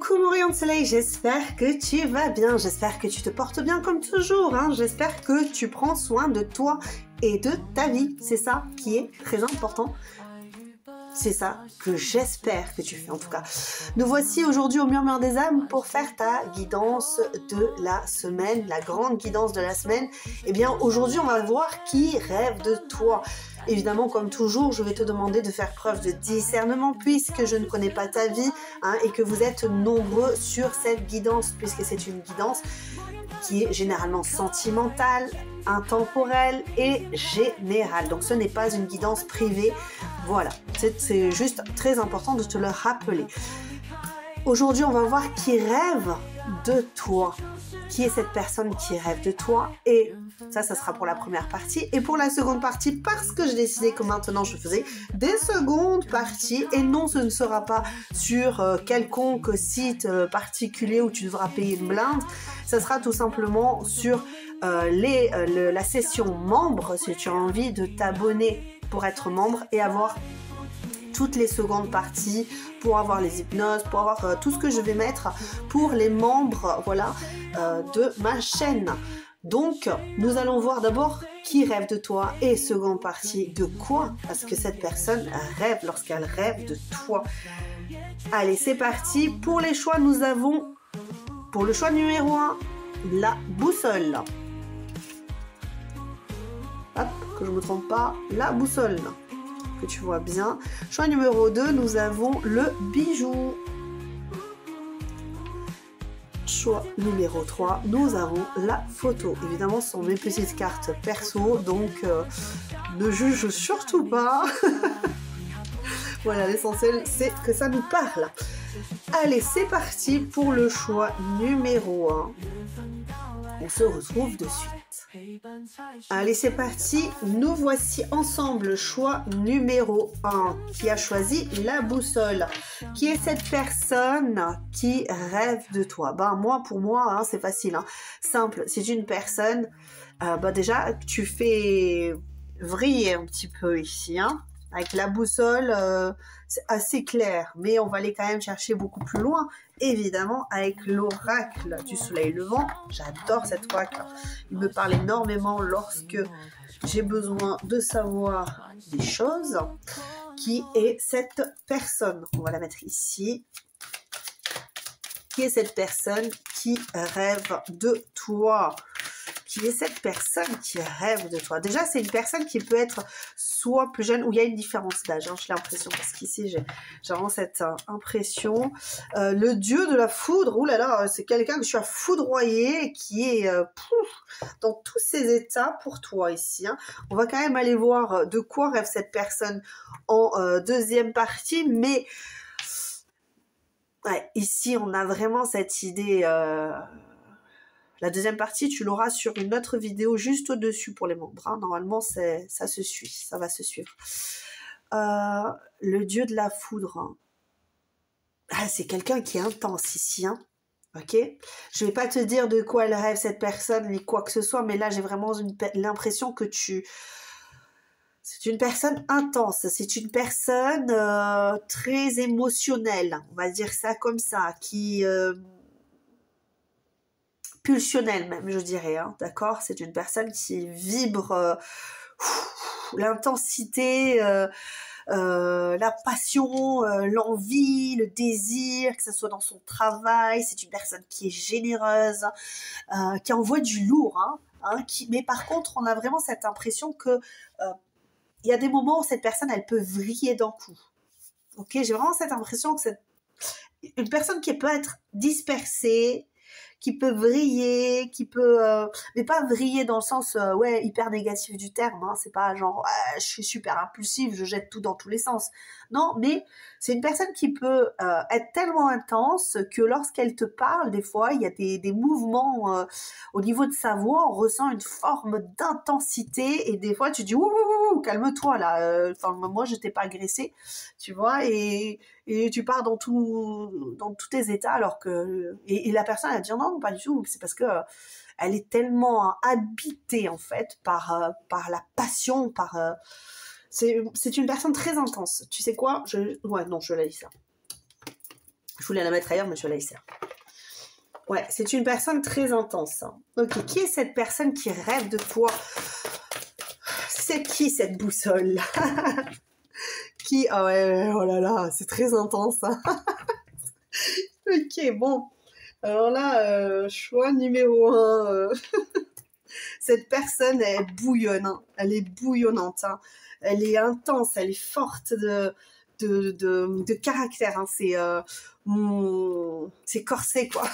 Coucou mon rayon de soleil, j'espère que tu vas bien, j'espère que tu te portes bien comme toujours, hein. J'espère que tu prends soin de toi et de ta vie, c'est ça qui est très important. C'est ça que j'espère que tu fais en tout cas. Nous voici aujourd'hui au Murmure des âmes pour faire ta guidance de la semaine, la grande guidance de la semaine. Eh bien aujourd'hui on va voir qui rêve de toi. Évidemment comme toujours je vais te demander de faire preuve de discernement puisque je ne connais pas ta vie et que vous êtes nombreux sur cette guidance puisque c'est une guidance qui est généralement sentimentale, intemporelle et générale. Donc ce n'est pas une guidance privée. Voilà, c'est juste très important de te le rappeler. Aujourd'hui, on va voir qui rêve de toi. Qui est cette personne qui rêve de toi? Et ça sera pour la première partie. Et pour la seconde partie, parce que j'ai décidé que maintenant je faisais des secondes parties, et non, ce ne sera pas sur quelconque site particulier où tu devras payer une blinde. Ça sera tout simplement sur la session membre, si tu as envie de t'abonner pour être membre et avoir toutes les secondes parties, pour avoir les hypnoses, pour avoir tout ce que je vais mettre pour les membres, voilà, de ma chaîne. Donc, nous allons voir d'abord qui rêve de toi et seconde partie de quoi, parce que cette personne rêve lorsqu'elle rêve de toi. Allez, c'est parti. Pour les choix, nous avons, pour le choix numéro 1, la boussole. Hop, que je ne me trompe pas, la boussole, que tu vois bien. Choix numéro 2, nous avons le bijou. Choix numéro 3, nous avons la photo. Évidemment, ce sont mes petites cartes perso, donc ne juge surtout pas. Voilà, l'essentiel, c'est que ça nous parle. Allez, c'est parti pour le choix numéro 1. On se retrouve de suite. Allez, c'est parti. Nous voici ensemble. Choix numéro 1. Qui a choisi la boussole? Qui est cette personne qui rêve de toi? Moi, pour moi, c'est facile. Simple. C'est une personne, déjà, tu fais vriller un petit peu ici. Avec la boussole, c'est assez clair, mais on va aller quand même chercher beaucoup plus loin, évidemment, avec l'oracle du soleil levant. J'adore cet oracle, il me parle énormément lorsque j'ai besoin de savoir des choses. Qui est cette personne? On va la mettre ici. Qui est cette personne qui rêve de toi? Qui est cette personne qui rêve de toi? Déjà, c'est une personne qui peut être soit plus jeune, ou il y a une différence d'âge, j'ai l'impression, parce qu'ici, j'ai vraiment cette impression. Le dieu de la foudre, oulala, c'est quelqu'un que tu as foudroyé, qui est dans tous ses états pour toi ici. On va quand même aller voir de quoi rêve cette personne en deuxième partie, mais ouais, ici, on a vraiment cette idée... La deuxième partie, tu l'auras sur une autre vidéo juste au-dessus pour les membres. Normalement, ça se suit, ça va se suivre. Le dieu de la foudre. C'est quelqu'un qui est intense ici. Ok. Je vais pas te dire de quoi elle rêve cette personne, ni quoi que ce soit, mais là, j'ai vraiment l'impression que c'est une personne intense, c'est une personne très émotionnelle, on va dire ça comme ça, qui... pulsionnel même, je dirais, d'accord? C'est une personne qui vibre l'intensité, la passion, l'envie, le désir, que ce soit dans son travail. C'est une personne qui est généreuse, qui envoie du lourd, mais par contre, on a vraiment cette impression que il y a des moments où cette personne, elle peut vriller d'un coup. Ok, j'ai vraiment cette impression que c'est une personne qui peut être dispersée, qui peut vriller, qui peut... mais pas vriller dans le sens hyper négatif du terme, c'est pas genre je suis super impulsive, je jette tout dans tous les sens. Non, mais c'est une personne qui peut être tellement intense que lorsqu'elle te parle, des fois, il y a des mouvements au niveau de sa voix, on ressent une forme d'intensité et des fois tu dis ouh, calme-toi là, moi je t'ai pas agressé, tu vois, et tu pars dans tous tes états alors que... Et la personne elle dit non, pas du tout, c'est parce que elle est tellement habitée en fait par la passion, c'est une personne très intense. Tu sais quoi? Je la lis ça. Je voulais la mettre ailleurs, mais je vais la laisser. Ouais, c'est une personne très intense. Hein. Ok, qui est cette personne qui rêve de toi? C'est qui cette boussole? Qui... Ah ouais, oh là là, c'est très intense. Hein. Ok, bon. Alors là, choix numéro 1. Cette personne, elle bouillonne. Hein. Elle est bouillonnante. Hein. Elle est intense, elle est forte de caractère. Hein. C'est corsé, quoi.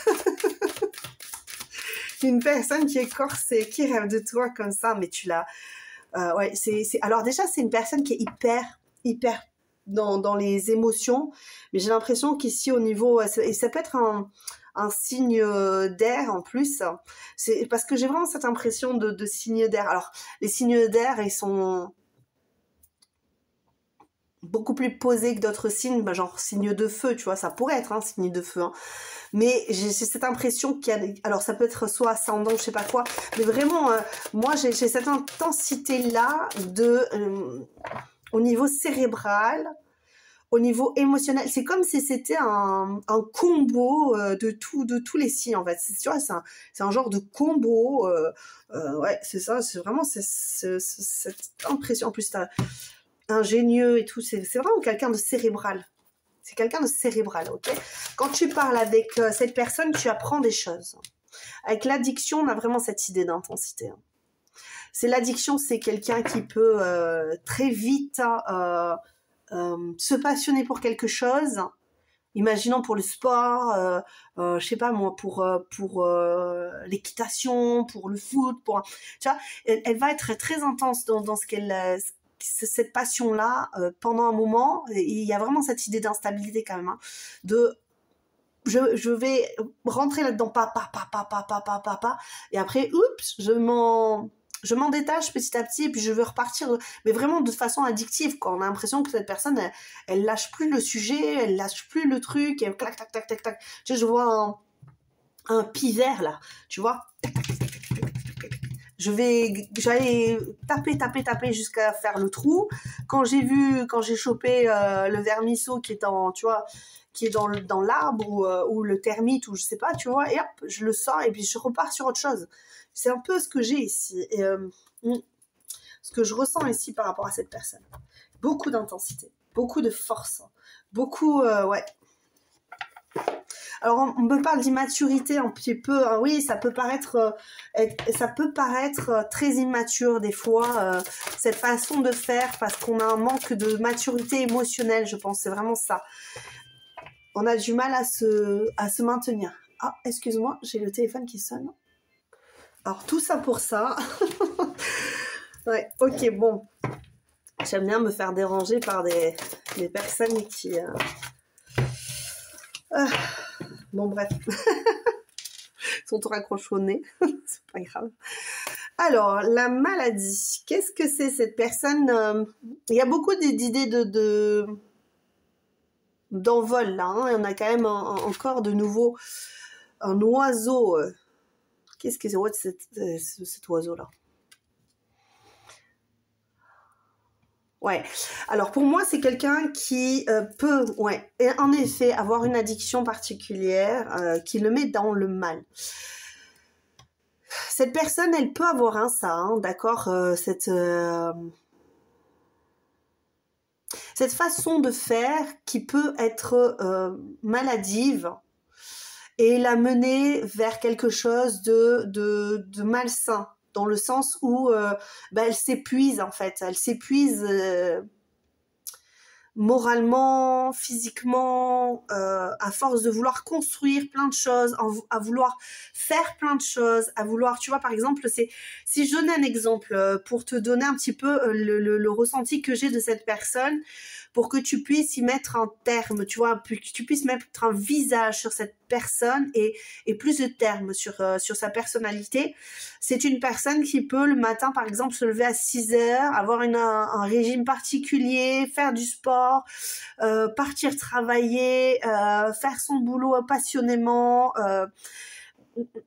Une personne qui est corsée, qui rêve de toi comme ça, mais tu l'as... ouais, alors déjà, c'est une personne qui est hyper dans les émotions, mais j'ai l'impression qu'ici, au niveau... Et ça peut être un signe d'air en plus. C'est parce que j'ai vraiment cette impression de signe d'air. Alors, les signes d'air, ils sont beaucoup plus posés que d'autres signes, bah, genre signe de feu, tu vois, ça pourrait être un signe de feu, hein. Mais j'ai cette impression qu'il y a... Alors, ça peut être soit ascendant, je sais pas quoi, mais vraiment, moi, j'ai cette intensité-là au niveau cérébral, au niveau émotionnel. C'est comme si c'était un combo de tous les signes, en fait. Tu vois, c'est un genre de combo. Ouais, c'est ça, c'est vraiment cette impression. En plus, t'as ingénieux et tout, c'est vraiment quelqu'un de cérébral. C'est quelqu'un de cérébral, ok? Quand tu parles avec cette personne, tu apprends des choses. Avec l'addiction, on a vraiment cette idée d'intensité. Hein. C'est l'addiction, c'est quelqu'un qui peut très vite se passionner pour quelque chose. Imaginons pour le sport, je sais pas moi, pour l'équitation, pour le foot, tu vois, elle va être très intense dans ce qu'elle... cette passion-là, pendant un moment, il y a vraiment cette idée d'instabilité quand même, hein, je vais rentrer là-dedans, et après, oups, je m'en détache petit à petit, et puis je vais repartir, mais vraiment de façon addictive, quoi. On a l'impression que cette personne, elle lâche plus le sujet, elle lâche plus le truc, et clac, tac, tac, tac, tac. Tu sais, je vois un pivert, là, tu vois. J'allais taper jusqu'à faire le trou. Quand j'ai chopé le vermisseau qui est dans l'arbre ou le termite ou je sais pas, tu vois, et hop, je le sors et puis je repars sur autre chose. C'est un peu ce que j'ai ici et ce que je ressens ici par rapport à cette personne. Beaucoup d'intensité, beaucoup de force, beaucoup, ouais. Alors, on me parle d'immaturité un petit peu. Hein, oui, ça peut paraître très immature des fois, cette façon de faire, parce qu'on a un manque de maturité émotionnelle, je pense. C'est vraiment ça. On a du mal à se maintenir. Ah, excuse-moi, j'ai le téléphone qui sonne. Alors, tout ça pour ça. Ouais, ok, bon. J'aime bien me faire déranger par des personnes qui... Bon, bref. Ils sont raccrochés au nez. C'est pas grave. Alors, la maladie. Qu'est-ce que c'est cette personne? Il y a beaucoup d'idées d'envol, là. Hein. Il y en a quand même encore de nouveau. Un oiseau. Qu'est-ce que c'est cet oiseau-là? Ouais. Alors pour moi, c'est quelqu'un qui peut, ouais, en effet, avoir une addiction particulière qui le met dans le mal. Cette personne, elle peut avoir ça, hein, d'accord, cette façon de faire qui peut être maladive et la mener vers quelque chose de malsain. Dans le sens où elle s'épuise en fait, elle s'épuise moralement, physiquement, à force de vouloir construire plein de choses, à vouloir faire plein de choses, à vouloir, tu vois, par exemple, si je donnais un exemple pour te donner un petit peu le ressenti que j'ai de cette personne, pour que tu puisses y mettre un terme, tu vois, que tu puisses mettre un visage sur cette personne et plus de termes sur sa personnalité. C'est une personne qui peut le matin, par exemple, se lever à 6 heures, avoir un régime particulier, faire du sport, partir travailler, faire son boulot passionnément,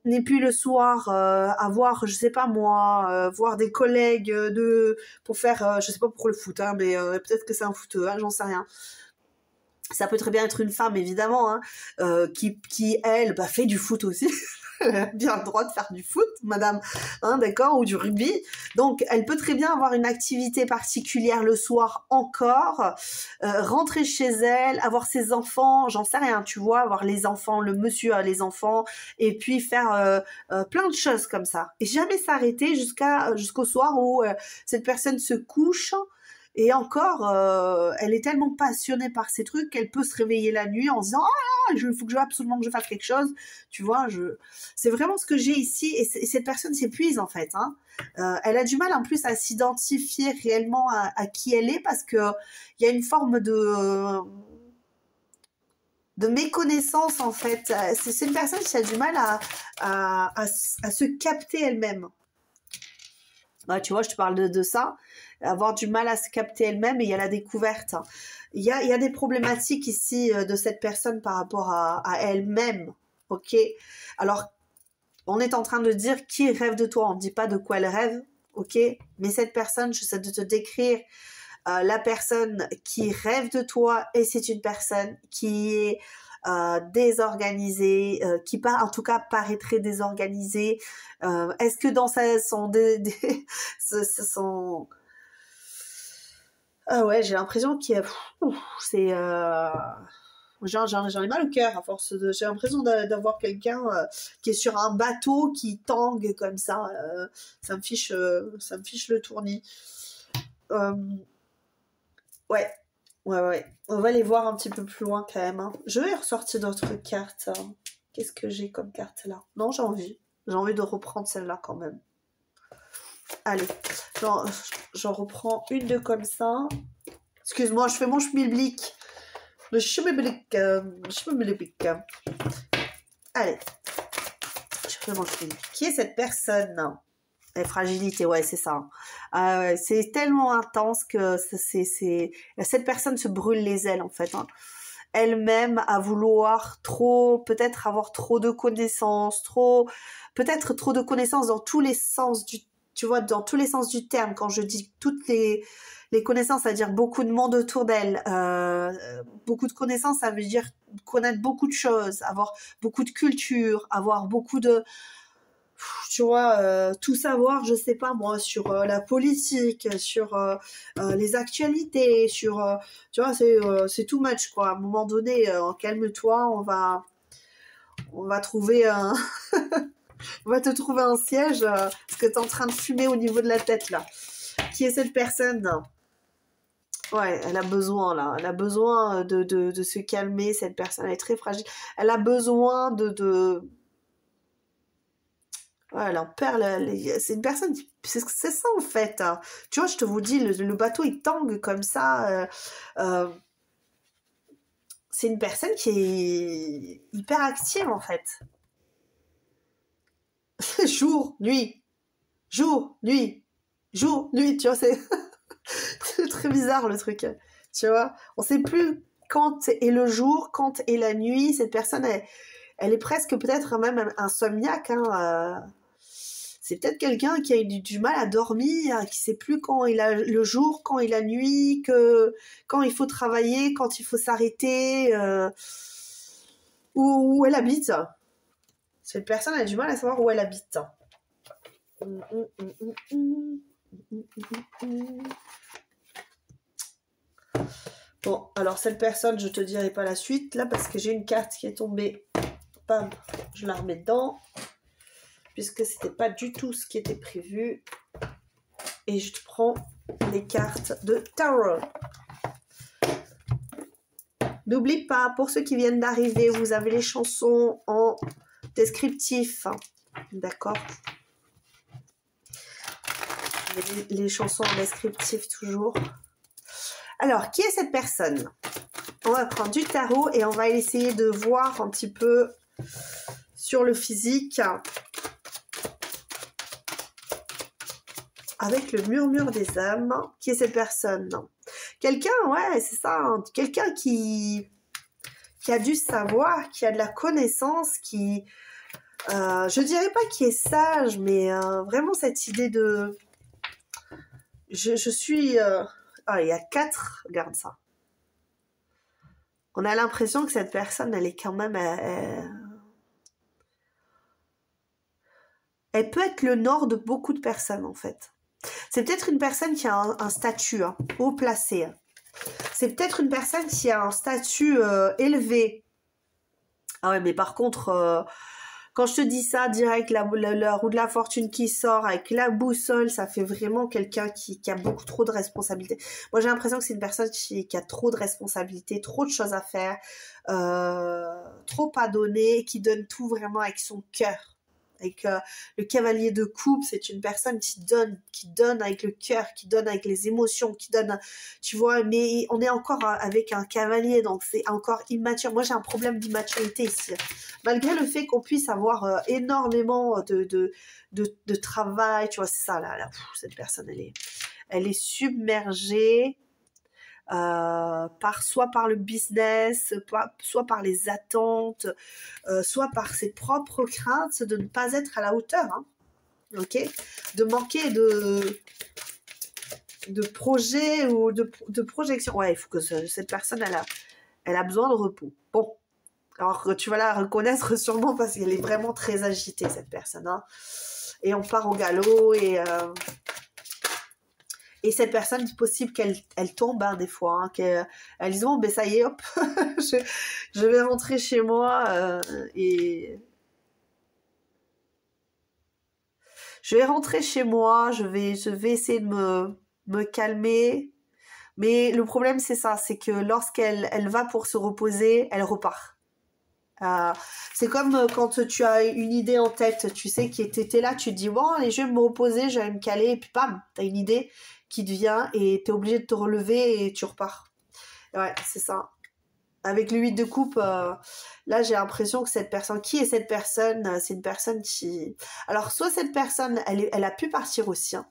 et puis le soir avoir, je sais pas moi, voir des collègues pour faire, je sais pas pour le foot, hein, mais peut-être que c'est un footeux, hein, j'en sais rien. Ça peut très bien être une femme, évidemment, hein, qui elle, bah, fait du foot aussi. Elle a bien le droit de faire du foot, madame, hein, d'accord, ou du rugby. Donc, elle peut très bien avoir une activité particulière le soir encore, rentrer chez elle, avoir ses enfants, j'en sais rien, tu vois, avoir les enfants, le monsieur a les enfants, et puis faire plein de choses comme ça. Et jamais s'arrêter jusqu'au soir où cette personne se couche. Et encore, elle est tellement passionnée par ces trucs qu'elle peut se réveiller la nuit en se disant « Ah, il faut que absolument que je fasse quelque chose. » Tu vois, c'est vraiment ce que j'ai ici. Et cette personne s'épuise, en fait. Hein. Elle a du mal, en plus, à s'identifier réellement à qui elle est parce qu'il y a une forme de méconnaissance, en fait. C'est une personne qui a du mal à se capter elle-même. Ouais, tu vois, je te parle de ça, avoir du mal à se capter elle-même et il y a la découverte. Il y a des problématiques ici de cette personne par rapport à elle-même, ok? Alors, on est en train de dire qui rêve de toi, on ne dit pas de quoi elle rêve, ok? Mais cette personne, j'essaie de te décrire la personne qui rêve de toi et c'est une personne qui est désorganisée, qui en tout cas paraîtrait désorganisée. Est-ce que dans son... Ah ouais, j'ai l'impression qu'il y a... c'est... J'en ai mal au cœur à force de... J'ai l'impression d'avoir quelqu'un qui est sur un bateau qui tangue comme ça. Ça me fiche le tournis. Ouais. On va les voir un petit peu plus loin quand même. Hein. Je vais ressortir d'autres cartes. Hein. Qu'est-ce que j'ai comme carte là? Non, j'ai envie. J'ai envie de reprendre celle-là quand même. Allez, j'en reprends une de comme ça. Excuse-moi, je fais mon schmilblick. Le schmilblick. Allez, je fais mon schmilblick. Qui est cette personne? La fragilité, ouais, c'est ça. C'est tellement intense que cette personne se brûle les ailes, en fait. Hein. Elle-même à vouloir peut-être avoir trop de connaissances, peut-être trop de connaissances dans tous les sens tu vois, dans tous les sens du terme. Quand je dis toutes les connaissances, ça veut dire beaucoup de monde autour d'elle. Beaucoup de connaissances, ça veut dire connaître beaucoup de choses, avoir beaucoup de culture, avoir beaucoup de... Tu vois, tout savoir, je sais pas moi, sur la politique, sur les actualités, sur... tu vois, c'est too much, quoi. À un moment donné, calme-toi, on va trouver un... on va te trouver un siège, parce que t'es en train de fumer au niveau de la tête, là. Qui est cette personne? Ouais, elle a besoin, là. Elle a besoin de se calmer, cette personne. Elle est très fragile. Elle a besoin de... Ouais, elle en perd, c'est une personne, c'est ça en fait. Hein. Tu vois, je te vous dis, le bateau il tangue comme ça. C'est une personne qui est hyper active en fait. Jour, nuit, jour, nuit, jour, nuit. Tu vois, c'est très bizarre le truc. Tu vois, on sait plus quand est le jour, quand est la nuit. Cette personne, elle est presque peut-être même insomniaque. Hein, c'est peut-être quelqu'un qui a eu du mal à dormir, qui sait plus quand il a le jour, quand il a la nuit, quand il faut travailler, quand il faut s'arrêter, où elle habite. Cette personne a du mal à savoir où elle habite. Bon, alors cette personne, je te dirai pas la suite, là, parce que j'ai une carte qui est tombée. Bam, je la remets dedans. Puisque c'était pas du tout ce qui était prévu. Et je te prends les cartes de tarot. N'oublie pas, pour ceux qui viennent d'arriver, vous avez les chansons en descriptif. D'accord? Les chansons en descriptif toujours. Alors, qui est cette personne? On va prendre du tarot et on va essayer de voir un petit peu sur le physique. Avec le murmure des âmes, qui est cette personne? Quelqu'un, ouais, c'est ça, hein, quelqu'un qui a du savoir, qui a de la connaissance, qui, je dirais pas qui est sage, mais vraiment cette idée de... Je suis... Ah, il y a 4, regarde ça. On a l'impression que cette personne, elle est quand même... Elle peut être le nord de beaucoup de personnes, en fait. C'est peut-être une personne qui a un statut haut placé. C'est peut-être une personne qui a un statut élevé. Ah ouais, mais par contre, quand je te dis ça, direct, la roue de la fortune qui sort avec la boussole, ça fait vraiment quelqu'un qui a beaucoup trop de responsabilités. Moi, j'ai l'impression que c'est une personne qui a trop de responsabilités, trop de choses à faire, trop à donner, qui donne tout vraiment avec son cœur. Avec le cavalier de coupe, c'est une personne qui donne avec le cœur, qui donne avec les émotions, qui donne, tu vois, mais on est encore avec un cavalier, donc c'est encore immature. Moi, j'ai un problème d'immaturité ici. Malgré le fait qu'on puisse avoir énormément de travail, tu vois, c'est ça, là, cette personne, elle est submergée. Soit par le business, soit par les attentes, soit par ses propres craintes de ne pas être à la hauteur, hein, ok, de manquer de projet ou de projection. Ouais, il faut que cette personne, elle a besoin de repos. Bon, alors tu vas la reconnaître sûrement parce qu'elle est vraiment très agitée, cette personne, hein. Et on part au galop et cette personne, c'est possible qu'elle tombe, hein, des fois, hein, qu'elle dise, bon, ben ça y est, hop, je vais rentrer chez moi et... Je vais rentrer chez moi, je vais essayer de me calmer. Mais le problème, c'est ça, c'est que lorsqu'elle va pour se reposer, elle repart. C'est comme quand tu as une idée en tête, tu sais, qui était là, tu te dis, bon, allez, je vais me reposer, je vais me caler, et puis bam, t'as une idée qui te vient et t'es obligé de te relever et tu repars. Ouais, c'est ça. Avec le 8 de coupe, là, j'ai l'impression que cette personne... Qui est cette personne? C'est une personne qui... Alors, soit cette personne, elle a pu partir aussi, hein,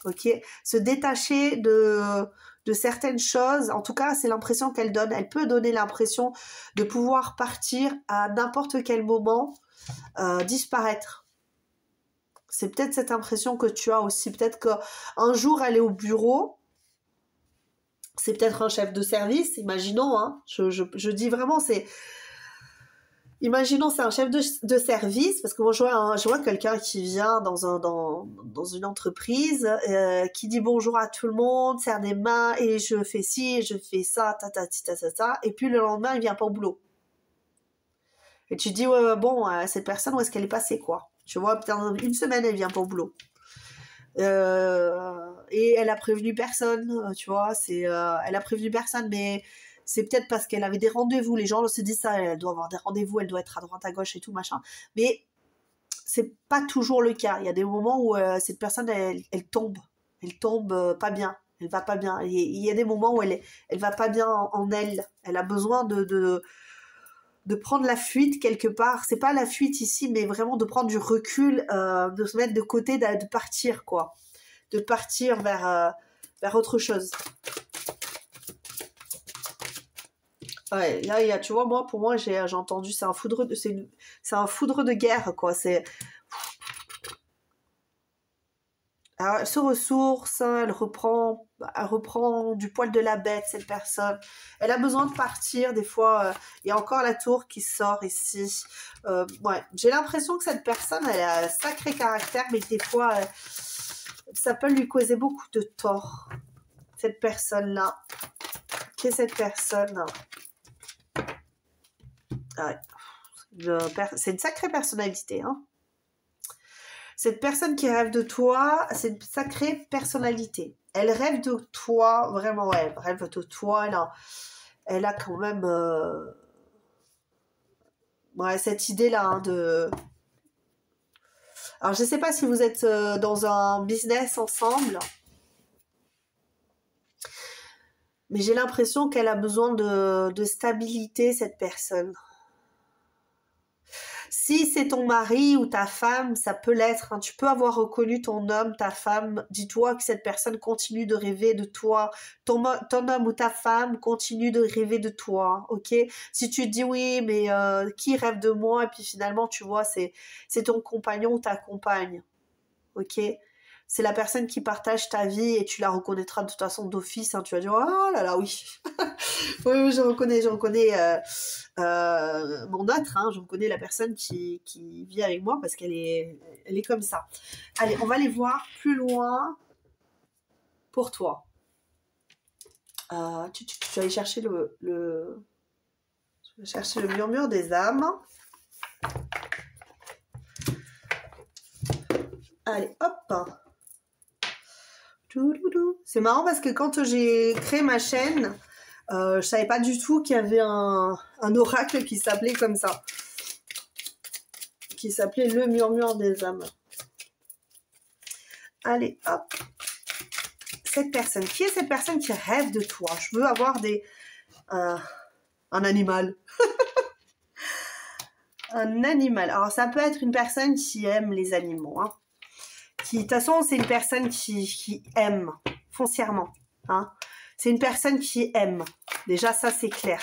ok, se détacher de certaines choses. En tout cas, c'est l'impression qu'elle donne. Elle peut donner l'impression de pouvoir partir à n'importe quel moment, disparaître. C'est peut-être cette impression que tu as aussi. Peut-être qu'un jour, elle est au bureau. C'est peut-être un chef de service, imaginons. Hein. Je dis vraiment, c'est... Imaginons, c'est un chef de service, parce que moi, je vois quelqu'un qui vient dans une entreprise, qui dit bonjour à tout le monde, serre des mains, et je fais ci, et je fais ça, et puis le lendemain, il vient pas au boulot. Et tu dis, ouais, bon, cette personne, où est-ce qu'elle est passée, quoi? Tu vois, peut-être une semaine, elle vient pas au boulot. Et elle a prévenu personne, tu vois, elle a prévenu personne, mais c'est peut-être parce qu'elle avait des rendez-vous, les gens se disent ça, elle doit avoir des rendez-vous, elle doit être à droite à gauche et tout, machin, mais c'est pas toujours le cas. Il y a des moments où cette personne, elle tombe pas bien, elle va pas bien, il y a des moments où elle va pas bien en elle a besoin de prendre la fuite quelque part. C'est pas la fuite ici, mais vraiment de prendre du recul, de se mettre de côté, de partir, quoi. De partir vers autre chose. Ouais, là, tu vois, pour moi, j'ai entendu, c'est un foudre de guerre, quoi. Alors, elle se ressource, hein, elle reprend du poil de la bête, cette personne. Elle a besoin de partir, des fois. Il y a encore la tour qui sort ici. Ouais, j'ai l'impression que cette personne, elle a un sacré caractère, mais des fois, ça peut lui causer beaucoup de tort. Cette personne-là. Qui est cette personne? Ouais. C'est une sacrée personnalité, hein. Cette personne qui rêve de toi, c'est une sacrée personnalité. Elle rêve de toi, vraiment, ouais, elle rêve de toi. Elle a quand même ouais, cette idée-là, hein, de... Alors, je ne sais pas si vous êtes dans un business ensemble, mais j'ai l'impression qu'elle a besoin de stabilité, cette personne. Si c'est ton mari ou ta femme, ça peut l'être, hein. Tu peux avoir reconnu ton homme, ta femme. Dis-toi que cette personne continue de rêver de toi. Ton homme ou ta femme continue de rêver de toi, ok? Si tu te dis oui, mais qui rêve de moi? Et puis finalement, tu vois, c'est ton compagnon ou ta compagne, ok? c'est la personne qui partage ta vie et tu la reconnaîtras de toute façon d'office. Hein. Tu vas dire, oh là là, oui. Oui, je reconnais mon autre. Hein. Je reconnais la personne qui vit avec moi parce qu'elle est comme ça. Allez, on va aller voir plus loin pour toi. Tu vas aller chercher je vais chercher le murmure des âmes. Allez, hop. C'est marrant parce que quand j'ai créé ma chaîne, je savais pas du tout qu'il y avait un oracle qui s'appelait comme ça. Qui s'appelait le murmure des âmes. Allez, hop. Cette personne. Qui est cette personne qui rêve de toi? Je veux avoir un animal. Un animal. Alors, ça peut être une personne qui aime les animaux. Hein. De toute façon, c'est une personne qui aime foncièrement. Hein. C'est une personne qui aime. Déjà, ça, c'est clair.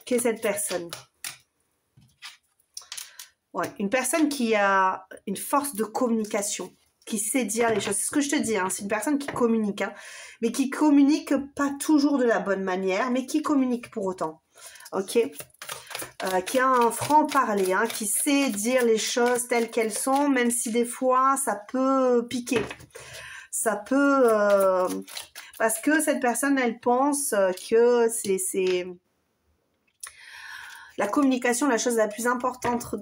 Qu'est cette personne? Ouais, une personne qui a une force de communication, qui sait dire les choses. C'est ce que je te dis, hein, c'est une personne qui communique, hein, mais qui communique pas toujours de la bonne manière, mais qui communique pour autant. Ok, qui a un franc-parler, hein, qui sait dire les choses telles qu'elles sont, même si des fois ça peut piquer. Ça peut... parce que cette personne, elle pense que c'est la communication, la chose la plus importante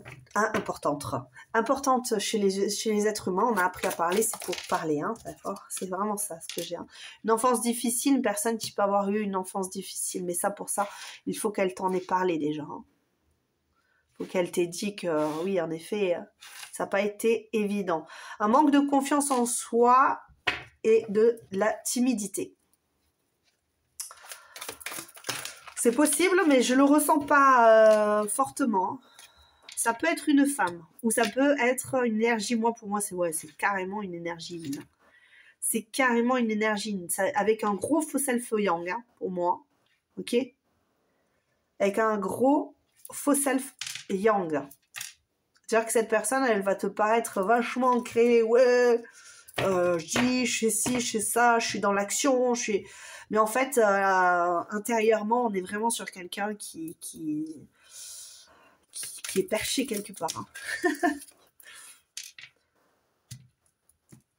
chez les êtres humains. On a appris à parler, c'est pour parler, hein, d'accord. C'est vraiment ça, ce que j'ai. Hein. Une enfance difficile, une personne qui peut avoir eu une enfance difficile, mais ça, pour ça, il faut qu'elle t'en ait parlé déjà. Hein. Faut qu'elle t'ait dit que, oui, en effet, ça n'a pas été évident. Un manque de confiance en soi et de la timidité. C'est possible, mais je le ressens pas fortement. Ça peut être une femme, ou ça peut être une énergie. Moi, pour moi, c'est carrément une énergie yin. C'est carrément une énergie yin. Avec un gros faux self-yang, hein, pour moi. Ok? Avec un gros faux self-yang. C'est-à-dire que cette personne, elle va te paraître vachement ancrée. Ouais, je fais ci, je fais ça, je suis dans l'action, Mais en fait, intérieurement, on est vraiment sur quelqu'un qui est perché quelque part. Hein.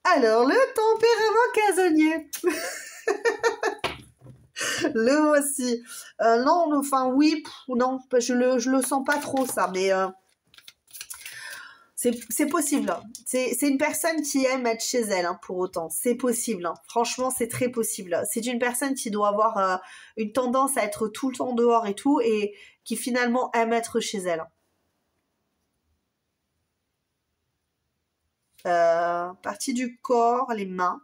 Alors, le tempérament casanier. Le voici. Non, enfin, oui, non, je le sens pas trop, ça, mais... c'est possible. C'est une personne qui aime être chez elle, hein, pour autant. C'est possible. Hein. Franchement, c'est très possible. C'est une personne qui doit avoir une tendance à être tout le temps dehors et tout, et qui finalement aime être chez elle. Partie du corps, les mains.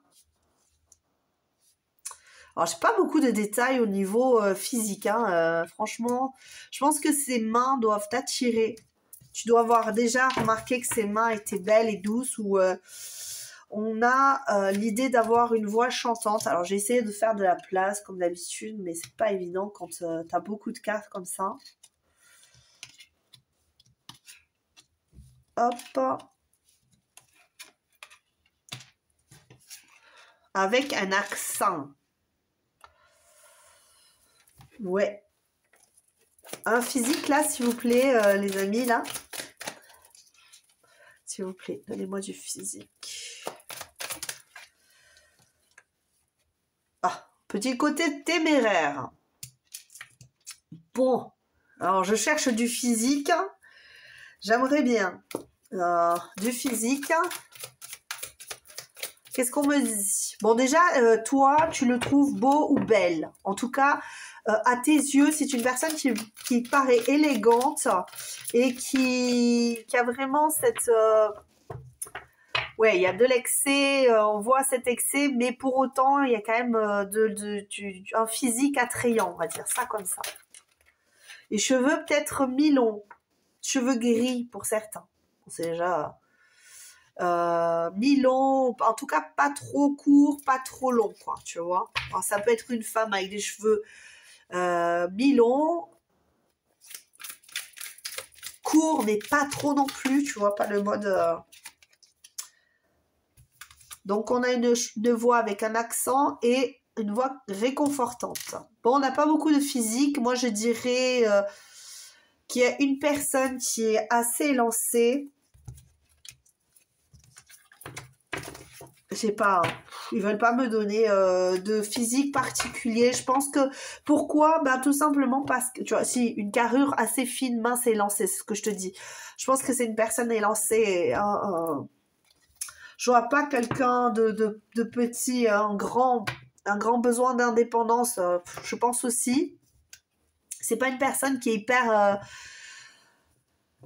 Alors, j'ai pas beaucoup de détails au niveau physique. Hein, franchement, je pense que ces mains doivent t'attirer. Tu dois avoir déjà remarqué que ses mains étaient belles et douces, ou on a l'idée d'avoir une voix chantante. Alors, j'ai essayé de faire de la place comme d'habitude, mais c'est pas évident quand tu as beaucoup de cartes comme ça. Hop. Avec un accent. Ouais. Un physique, là, s'il vous plaît, les amis, là. S'il vous plaît, donnez-moi du physique. Ah, petit côté téméraire. Bon, alors je cherche du physique. J'aimerais bien du physique. Qu'est-ce qu'on me dit? Bon, déjà, toi, tu le trouves beau ou belle. En tout cas, à tes yeux, c'est une personne qui paraît élégante et qui a vraiment cette... ouais, il y a de l'excès, on voit cet excès, mais pour autant, il y a quand même un physique attrayant, on va dire ça comme ça. Les cheveux peut-être mi-longs, cheveux gris pour certains. C'est déjà... mi-long, en tout cas pas trop court, pas trop long, quoi, tu vois. Alors, ça peut être une femme avec des cheveux mi-long, court, mais pas trop non plus, tu vois, pas le mode Donc, on a une voix avec un accent et une voix réconfortante. Bon, on n'a pas beaucoup de physique. Moi, je dirais qu'il y a une personne qui est assez élancée. Je sais pas, ils veulent pas me donner de physique particulier. Je pense que, pourquoi? Ben, tout simplement parce que, tu vois, si, une carrure assez fine, mince et élancée, c'est ce que je te dis. Je pense que c'est une personne élancée. Je vois pas quelqu'un de petit, un grand besoin d'indépendance. Je pense aussi. C'est pas une personne qui est hyper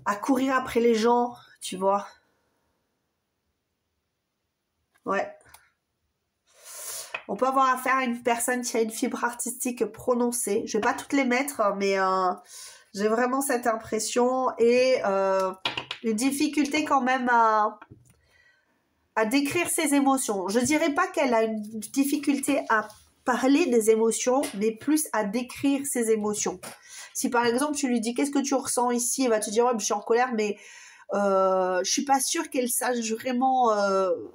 à courir après les gens, tu vois. Ouais. On peut avoir affaire à une personne qui a une fibre artistique prononcée. Je vais pas toutes les mettre, mais j'ai vraiment cette impression et une difficulté quand même à décrire ses émotions. Je dirais pas qu'elle a une difficulté à parler des émotions, mais plus à décrire ses émotions. Si par exemple tu lui dis qu'est-ce que tu ressens ici, elle va te dire ouais, je suis en colère, mais je suis pas sûre qu'elle sache vraiment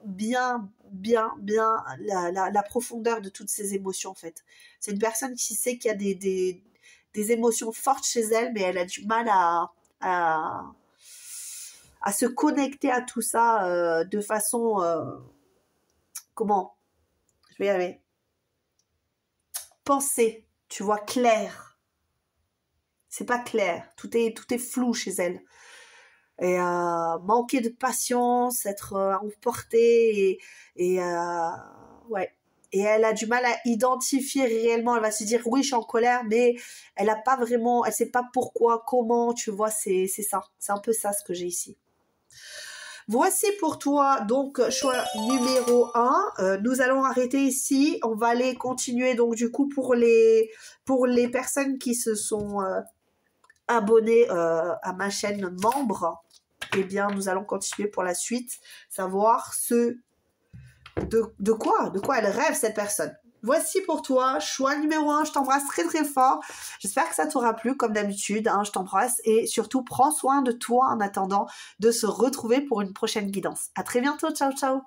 bien la profondeur de toutes ces émotions en fait. C'est une personne qui sait qu'il y a des émotions fortes chez elle, mais elle a du mal à se connecter à tout ça de façon comment? Je vais y arriver. Penser, tu vois, clair. C'est pas clair. Tout est flou chez elle. Et manquer de patience, être emportée et ouais. Et elle a du mal à identifier réellement. Elle va se dire oui, je suis en colère, mais elle a pas vraiment, elle sait pas pourquoi, comment, tu vois, c'est ça. C'est un peu ça ce que j'ai ici. Voici pour toi, donc, choix numéro 1. Nous allons arrêter ici. On va aller continuer, donc, du coup, pour les personnes qui se sont abonnées à ma chaîne membre. Eh bien, nous allons continuer pour la suite, savoir de quoi elle rêve, cette personne. Voici pour toi, choix numéro 1, je t'embrasse très très fort. J'espère que ça t'aura plu, comme d'habitude, hein, je t'embrasse et surtout, prends soin de toi en attendant de se retrouver pour une prochaine guidance. À très bientôt, ciao ciao.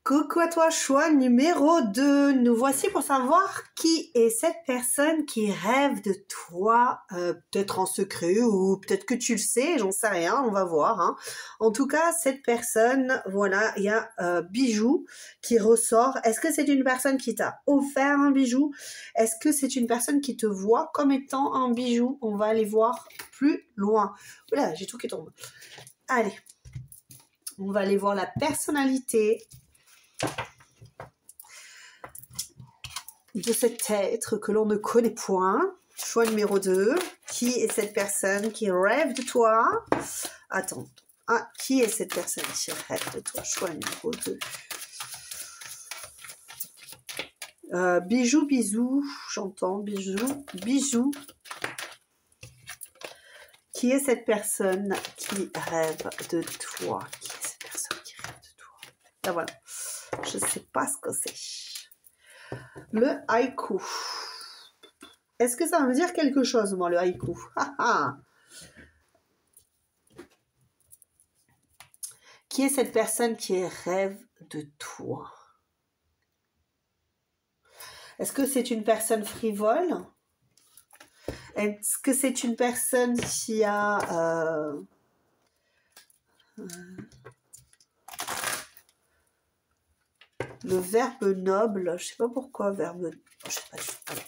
Coucou à toi, choix numéro 2. Nous voici pour savoir qui est cette personne qui rêve de toi, peut-être en secret ou peut-être que tu le sais, j'en sais rien, on va voir. Hein. En tout cas, cette personne, voilà, il y a Bijou qui ressort. Est-ce que c'est une personne qui t'a offert un bijou? Est-ce que c'est une personne qui te voit comme étant un bijou? On va aller voir plus loin. Oula, j'ai tout qui tombe. Allez, on va aller voir la personnalité de cet être que l'on ne connaît point. Choix numéro 2. Qui est cette personne qui rêve de toi? Attends. Ah, qui est cette personne qui rêve de toi? Choix numéro 2. Bijou, bisou. J'entends bijou. Qui est cette personne qui rêve de toi? Qui est cette personne qui rêve de toi? Là, voilà. Je ne sais pas ce que c'est. Le haïku. Est-ce que ça va me dire quelque chose, moi, le haïku? Qui est cette personne qui rêve de toi? Est-ce que c'est une personne frivole? Est-ce que c'est une personne qui a... le verbe noble, je sais pas pourquoi verbe, je sais pas. Allez.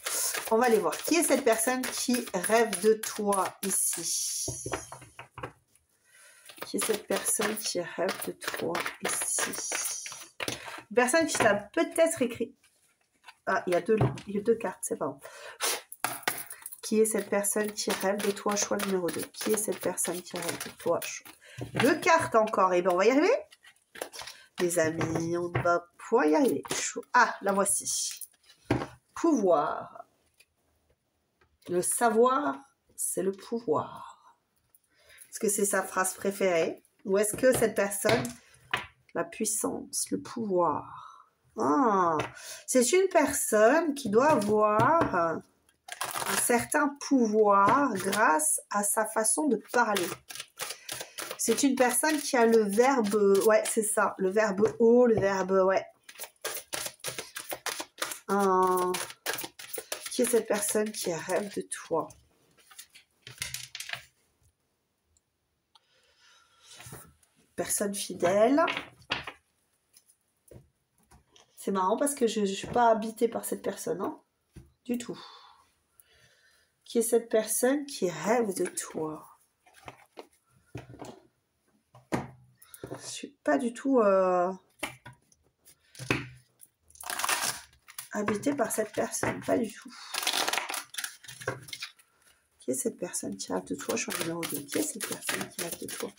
On va aller voir. Qui est cette personne qui rêve de toi ici? Qui est cette personne qui rêve de toi ici? Une personne qui t'a peut-être écrit. Ah, il y a deux cartes, c'est pas bon. Qui est cette personne qui rêve de toi? Choix numéro 2. Qui est cette personne qui rêve de toi? 2 cartes encore. Et bien, on va y arriver. Les amis, on va pouvoir y arriver. Ah, la voici. Pouvoir. Le savoir, c'est le pouvoir. Est-ce que c'est sa phrase préférée? Ou est-ce que cette personne, la puissance, le pouvoir? Ah, c'est une personne qui doit avoir un certain pouvoir grâce à sa façon de parler. C'est une personne qui a le verbe... Ouais, c'est ça. Le verbe haut, le verbe... Ouais. Qui est cette personne qui rêve de toi? Personne fidèle. C'est marrant parce que je ne suis pas habitée par cette personne, hein, du tout. Qui est cette personne qui rêve de toi? Je ne suis pas du tout habitée par cette personne, pas du tout. Qui est cette personne qui rêve de toi? Je suis en numéro 2. Qui est cette personne qui rêve de toi?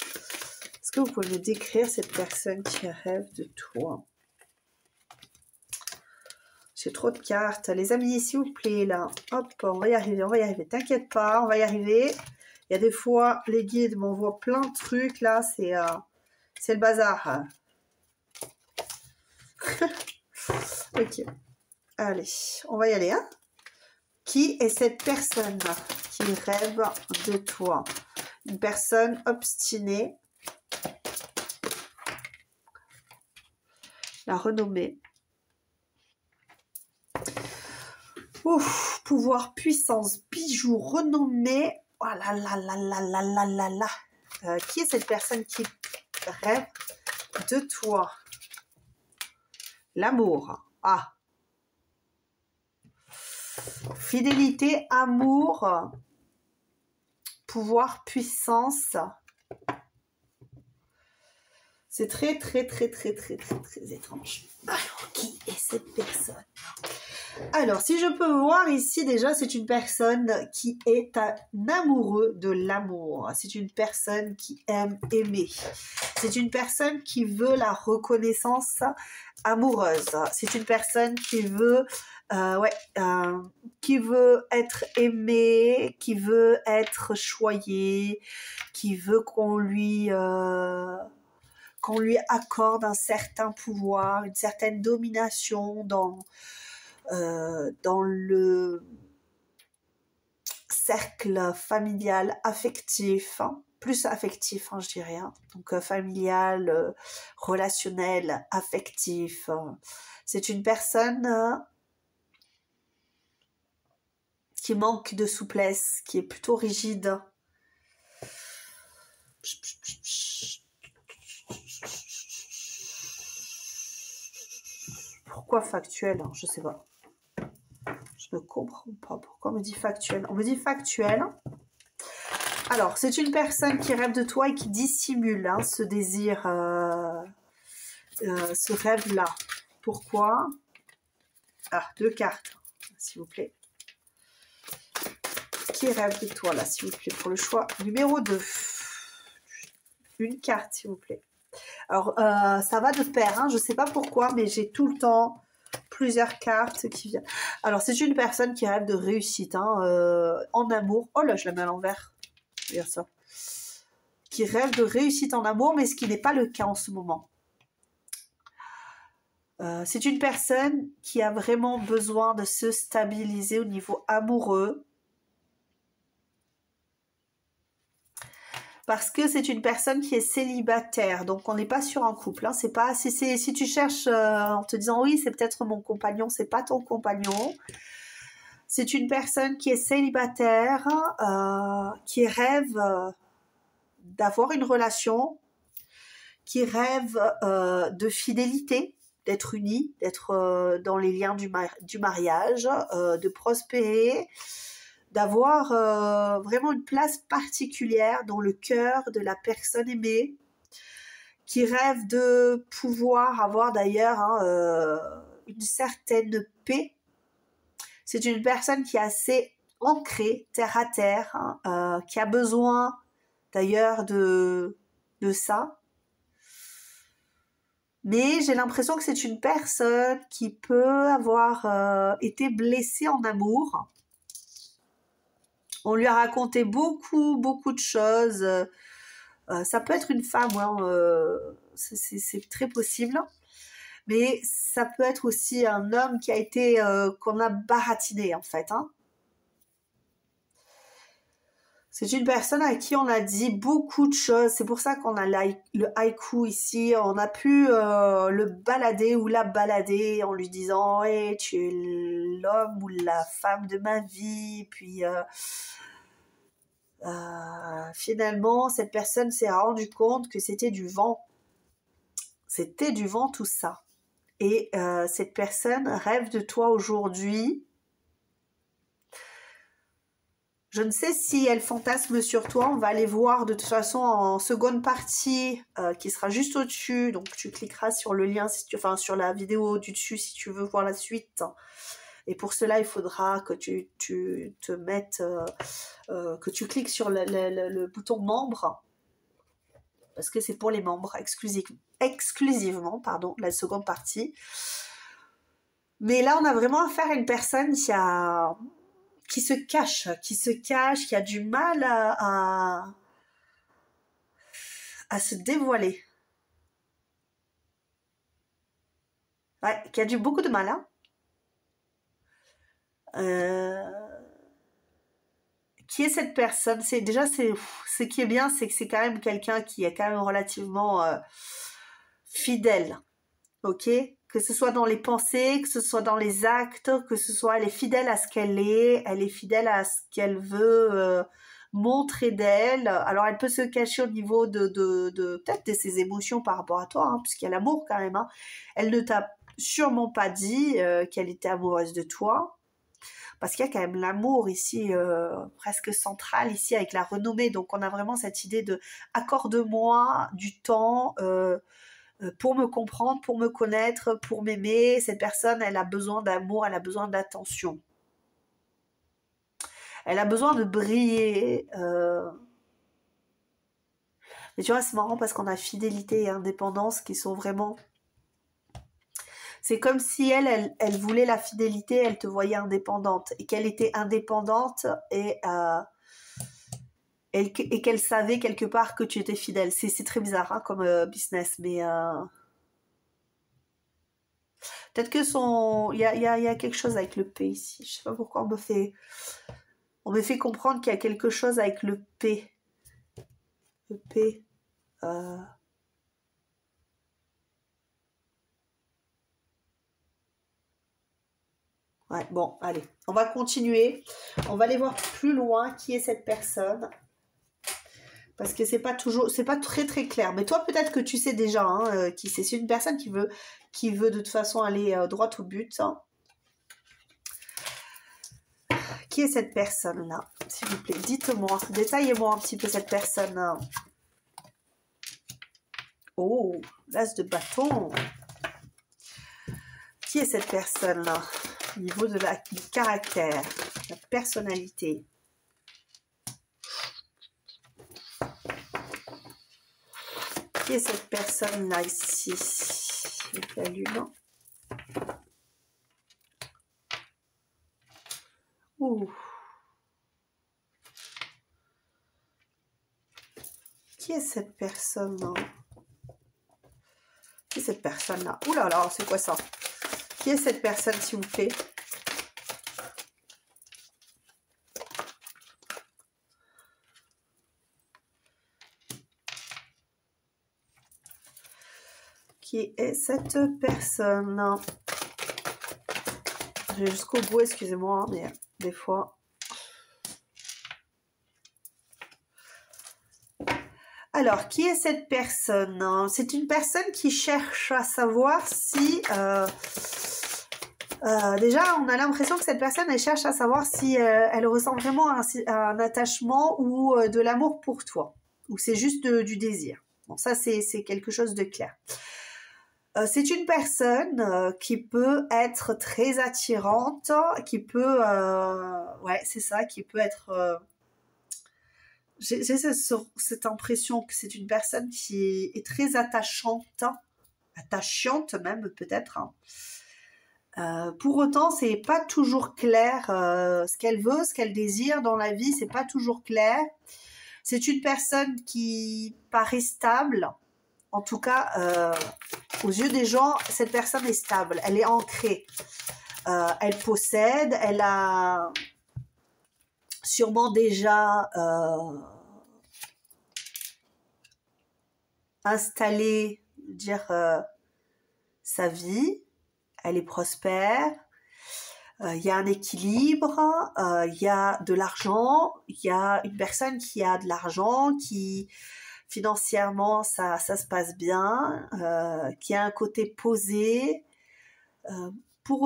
Est-ce que vous pouvez me décrire cette personne qui rêve de toi? J'ai trop de cartes. Les amis, s'il vous plaît, là. Hop, on va y arriver, on va y arriver. T'inquiète pas, on va y arriver. Il y a des fois, les guides m'envoient plein de trucs, là. C'est le bazar. Ok. Allez, on va y aller, hein. Qui est cette personne qui rêve de toi? Une personne obstinée. La renommée. Ouf, pouvoir, puissance, bijoux, renommée. Oh là là là là là là là là. Qui est cette personne qui rêve de toi? L'amour. Ah. Fidélité, amour, pouvoir, puissance. C'est très étrange. Alors, qui est cette personne? Alors, si je peux voir ici, déjà, c'est une personne qui est un amoureux de l'amour. C'est une personne qui aime aimer. C'est une personne qui veut la reconnaissance amoureuse. C'est une personne qui veut, qui veut être aimée, qui veut être choyée, qui veut qu'on lui accorde un certain pouvoir, une certaine domination dans le cercle familial affectif, hein, plus affectif, hein, je dirais, hein. Donc familial, relationnel, affectif. C'est une personne qui manque de souplesse, qui est plutôt rigide. Pourquoi factuel, hein, je sais pas. Je ne comprends pas pourquoi on me dit factuel. On me dit factuel. Alors, c'est une personne qui rêve de toi et qui dissimule, hein, ce désir, ce rêve-là. Pourquoi? Ah, 2 cartes, s'il vous plaît. Qui rêve de toi, là, s'il vous plaît, pour le choix numéro 2. Une carte, s'il vous plaît. Alors, ça va de pair, hein, je ne sais pas pourquoi, mais j'ai tout le temps plusieurs cartes qui viennent. Alors, c'est une personne qui rêve de réussite, hein, en amour. Oh là, je la mets à l'envers. Regarde ça. Qui rêve de réussite en amour, mais ce qui n'est pas le cas en ce moment. C'est une personne qui a vraiment besoin de se stabiliser au niveau amoureux. Parce que c'est une personne qui est célibataire, donc on n'est pas sur un couple. Hein. C'est pas si tu cherches en te disant oui, c'est peut-être mon compagnon, c'est pas ton compagnon. C'est une personne qui est célibataire, qui rêve d'avoir une relation, qui rêve de fidélité, d'être unie, d'être dans les liens du mariage, de prospérer, d'avoir vraiment une place particulière dans le cœur de la personne aimée, qui rêve de pouvoir avoir d'ailleurs une certaine paix. C'est une personne qui est assez ancrée, terre à terre, hein, qui a besoin d'ailleurs de ça. Mais j'ai l'impression que c'est une personne qui peut avoir été blessée en amour. On lui a raconté beaucoup de choses. Ça peut être une femme, hein, c'est très possible. Mais ça peut être aussi un homme qui a été, qu'on a baratiné en fait. Hein. C'est une personne à qui on a dit beaucoup de choses. C'est pour ça qu'on a le haïku ici. On a pu le balader ou la balader en lui disant hey, tu es l'homme ou la femme de ma vie. Puis finalement, cette personne s'est rendue compte que c'était du vent. C'était du vent tout ça. Et cette personne rêve de toi aujourd'hui. Je ne sais si elle fantasme sur toi, on va aller voir de toute façon en seconde partie qui sera juste au-dessus. Donc tu cliqueras sur le lien, enfin sur la vidéo du dessus si tu veux voir la suite. Et pour cela, il faudra que tu te mettes, que tu cliques sur le bouton membre. Parce que c'est pour les membres exclusivement, pardon, la seconde partie. Mais là, on a vraiment affaire à une personne qui se cache, qui a du mal à se dévoiler. Ouais, qui a beaucoup de mal, hein. Qui est cette personne? Ce qui est bien, c'est que c'est quand même quelqu'un qui est quand même relativement fidèle, ok? Que ce soit dans les pensées, que ce soit dans les actes, que ce soit, elle est fidèle à ce qu'elle est fidèle à ce qu'elle veut montrer d'elle. Alors, elle peut se cacher au niveau de peut-être de ses émotions par rapport à toi, hein, puisqu'il y a l'amour quand même. Hein. Elle ne t'a sûrement pas dit qu'elle était amoureuse de toi. Parce qu'il y a quand même l'amour ici, presque central, ici avec la renommée. Donc, on a vraiment cette idée de accorde-moi du temps pour me comprendre, pour me connaître, pour m'aimer. Cette personne, elle a besoin d'amour, elle a besoin d'attention. Elle a besoin de briller. Mais tu vois, c'est marrant parce qu'on a fidélité et indépendance qui sont vraiment... C'est comme si elle voulait la fidélité, elle te voyait indépendante. Et qu'elle était indépendante et qu'elle savait quelque part que tu étais fidèle. C'est très bizarre hein, comme business, mais... Peut-être que il y a quelque chose avec le P ici. Je sais pas pourquoi on me fait comprendre qu'il y a quelque chose avec le P. Le P. Ouais, bon, allez, on va continuer. On va aller voir plus loin qui est cette personne. Parce que c'est pas très très clair. Mais toi, peut-être que tu sais déjà hein, qui c'est. C'est une personne qui veut de toute façon aller droit au but. Hein. Qui est cette personne-là, s'il vous plaît? Dites-moi, détaillez-moi un petit peu cette personne. Oh, l'as de bâton. Qui est cette personne-là? Au niveau du caractère, la personnalité. Qui est cette personne-là ici? Avec la lune. Ouh. Qui est cette personne-là? Qui est cette personne-là? Ouh là là, c'est quoi ça? Qui est cette personne, s'il vous plaît? Qui est cette personne? Je vais jusqu'au bout, excusez-moi, mais des fois... Alors, qui est cette personne? C'est une personne qui cherche à savoir si... déjà, on a l'impression que cette personne, elle cherche à savoir si elle ressent vraiment un attachement ou de l'amour pour toi. Ou c'est juste du désir. Bon, ça, c'est quelque chose de clair. C'est une personne qui peut être très attirante, qui peut... ouais, c'est ça, qui peut être... J'ai cette impression que c'est une personne qui est très attachante même peut-être. Hein. Pour autant, c'est pas toujours clair ce qu'elle veut, ce qu'elle désire dans la vie, c'est pas toujours clair. C'est une personne qui paraît stable. En tout cas, aux yeux des gens, cette personne est stable, elle est ancrée. Elle possède, elle a... sûrement déjà installé, dire sa vie, elle est prospère, il y a un équilibre, il y a de l'argent, il y a une personne qui a de l'argent, qui financièrement ça se passe bien, qui a un côté posé. Pour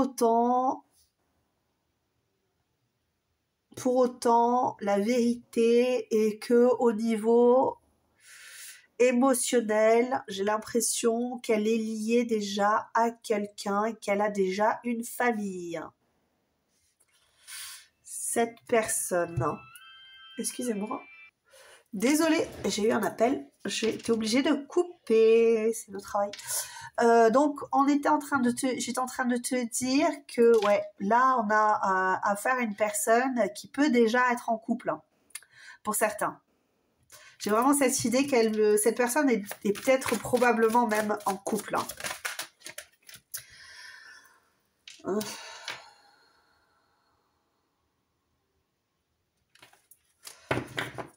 autant, la vérité est que au niveau émotionnel, j'ai l'impression qu'elle est liée déjà à quelqu'un et qu'elle a déjà une famille. Cette personne, excusez-moi, désolée, j'ai eu un appel, j'ai été obligée de couper, c'est le travail. Donc, j'étais en train de te dire que, ouais, là, on a affaire à une personne qui peut déjà être en couple, hein, pour certains. J'ai vraiment cette idée cette personne est peut-être probablement même en couple. Hein.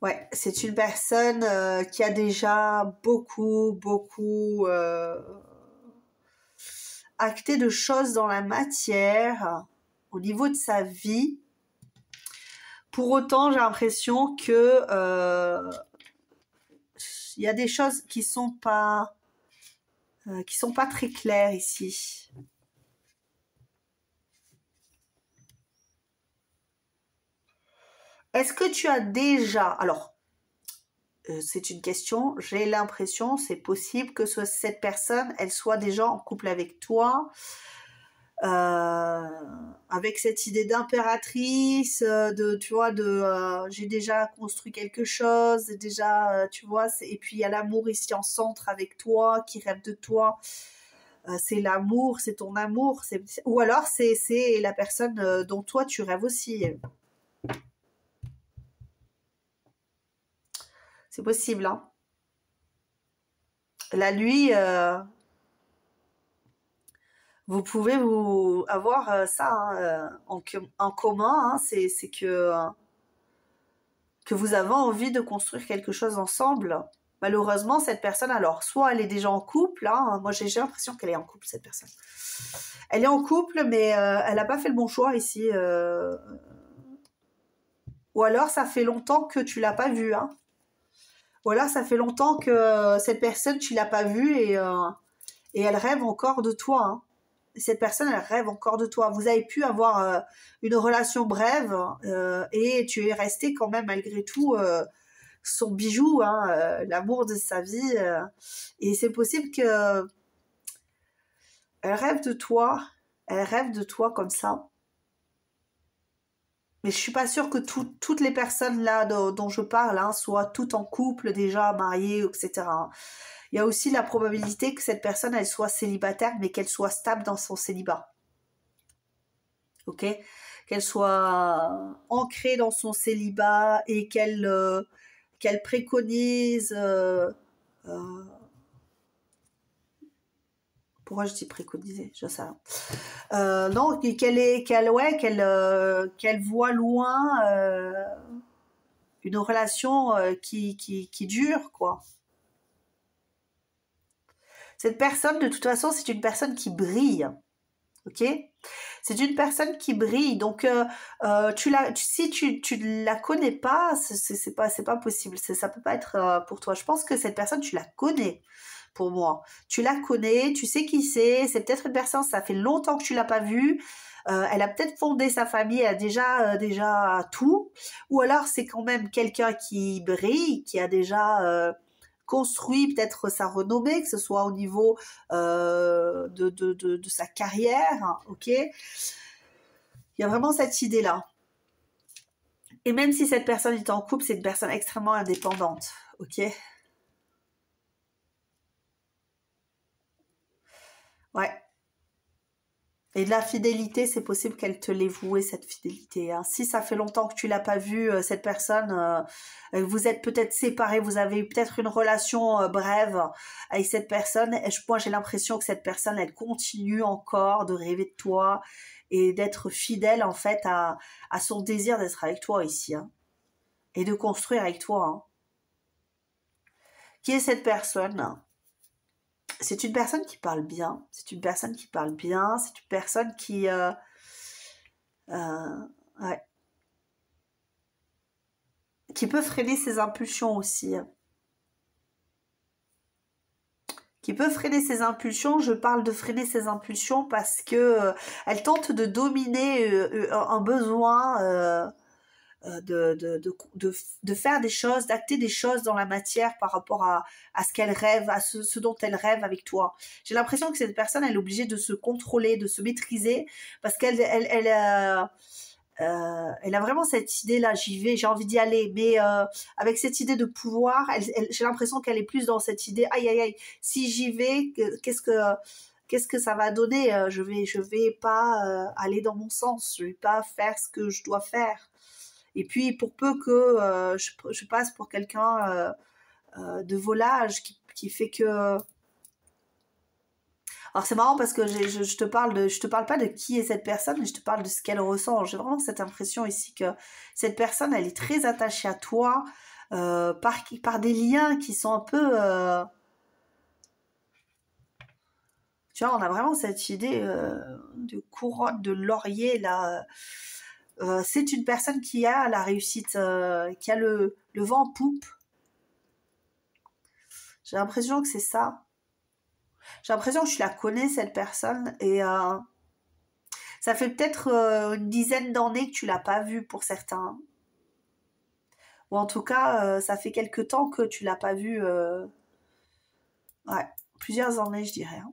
Ouais, c'est une personne qui a déjà beaucoup acté de choses dans la matière au niveau de sa vie. Pour autant, j'ai l'impression que il y a des choses qui sont pas très claires ici. Est-ce que tu as déjà... Alors, c'est une question. J'ai l'impression, c'est possible que cette personne, elle soit déjà en couple avec toi, avec cette idée d'impératrice, tu vois, j'ai déjà construit quelque chose, déjà, tu vois, et puis il y a l'amour ici en centre avec toi, qui rêve de toi. C'est l'amour, c'est ton amour, ou alors c'est la personne dont toi tu rêves aussi. C'est possible, hein. La nuit, vous pouvez avoir ça hein, en commun, hein, c'est que vous avez envie de construire quelque chose ensemble. Malheureusement, cette personne, alors, soit elle est déjà en couple, hein, moi j'ai l'impression qu'elle est en couple, cette personne. Elle est en couple, mais elle n'a pas fait le bon choix ici. Ou alors, ça fait longtemps que tu l'as pas vue, hein. Ou alors, ça fait longtemps que cette personne, tu l'as pas vue et elle rêve encore de toi, hein. Cette personne, elle rêve encore de toi. Vous avez pu avoir une relation brève et tu es resté quand même malgré tout son bijou, hein, l'amour de sa vie. Et c'est possible que elle rêve de toi comme ça. Mais je suis pas sûre que toutes les personnes là dont je parle hein, soient toutes en couple, déjà mariées, etc. Il y a aussi la probabilité que cette personne, elle soit célibataire, mais qu'elle soit stable dans son célibat. Ok ? Qu'elle soit ancrée dans son célibat et qu'elle préconise... pourquoi je dis préconiser ? Je sais pas. Non, qu'elle voit loin une relation qui dure, quoi. Cette personne, de toute façon, c'est une personne qui brille. Ok ? C'est une personne qui brille. Donc, si tu la connais pas, c'est pas possible. Ça peut pas être pour toi. Je pense que cette personne, tu la connais. Pour moi, tu la connais, tu sais qui c'est. C'est peut-être une personne. Ça fait longtemps que tu l'as pas vue. Elle a peut-être fondé sa famille, elle a déjà tout. Ou alors, c'est quand même quelqu'un qui brille, qui a déjà construit peut-être sa renommée, que ce soit au niveau de sa carrière, hein, ok ? Il y a vraiment cette idée-là. Et même si cette personne est en couple, c'est une personne extrêmement indépendante, ok ? Ouais. Et de la fidélité, c'est possible qu'elle te l'ait vouée, cette fidélité. Hein. Si ça fait longtemps que tu l'as pas vue, cette personne, vous êtes peut-être séparés, vous avez eu peut-être une relation brève avec cette personne. Et moi, j'ai l'impression que cette personne, elle continue encore de rêver de toi et d'être fidèle, en fait, à son désir d'être avec toi ici. Hein. et de construire avec toi. Hein. Qui est cette personne? C'est une personne qui parle bien. C'est une personne qui parle bien. C'est une personne qui... ouais. Qui peut freiner ses impulsions aussi. Qui peut freiner ses impulsions. Je parle de freiner ses impulsions parce que elle tente de dominer un besoin de faire des choses, d'acter des choses dans la matière par rapport à ce qu'elle rêve, à ce dont elle rêve avec toi. J'ai l'impression que cette personne, elle est obligée de se contrôler, de se maîtriser parce qu'elle elle a vraiment cette idée-là, j'y vais, j'ai envie d'y aller, mais avec cette idée de pouvoir, j'ai l'impression qu'elle est plus dans cette idée, aïe aïe aïe, si j'y vais, qu'est-ce que ça va donner? Je vais pas aller dans mon sens, je vais pas faire ce que je dois faire. Et puis pour peu que je passe pour quelqu'un de volage qui fait que... Alors c'est marrant parce que je te parle pas de qui est cette personne, mais je te parle de ce qu'elle ressent. J'ai vraiment cette impression ici que cette personne, elle est très attachée à toi par des liens qui sont un peu... Tu vois, on a vraiment cette idée de couronne, de laurier là. C'est une personne qui a la réussite, qui a le vent en poupe. J'ai l'impression que c'est ça. J'ai l'impression que je la connais, cette personne, et ça fait peut-être une dizaine d'années que tu l'as pas vue pour certains. Ou en tout cas, ça fait quelque temps que tu l'as pas vue. Ouais, plusieurs années, je dirais. Hein.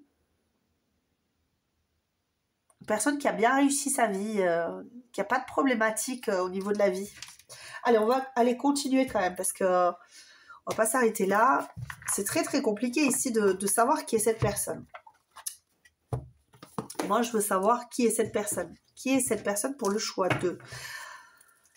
Une personne qui a bien réussi sa vie, qui n'a pas de problématique au niveau de la vie. Allez, on va aller continuer quand même, parce que on va pas s'arrêter là. C'est très très compliqué ici de savoir qui est cette personne. Moi, je veux savoir qui est cette personne. Qui est cette personne pour le choix 2.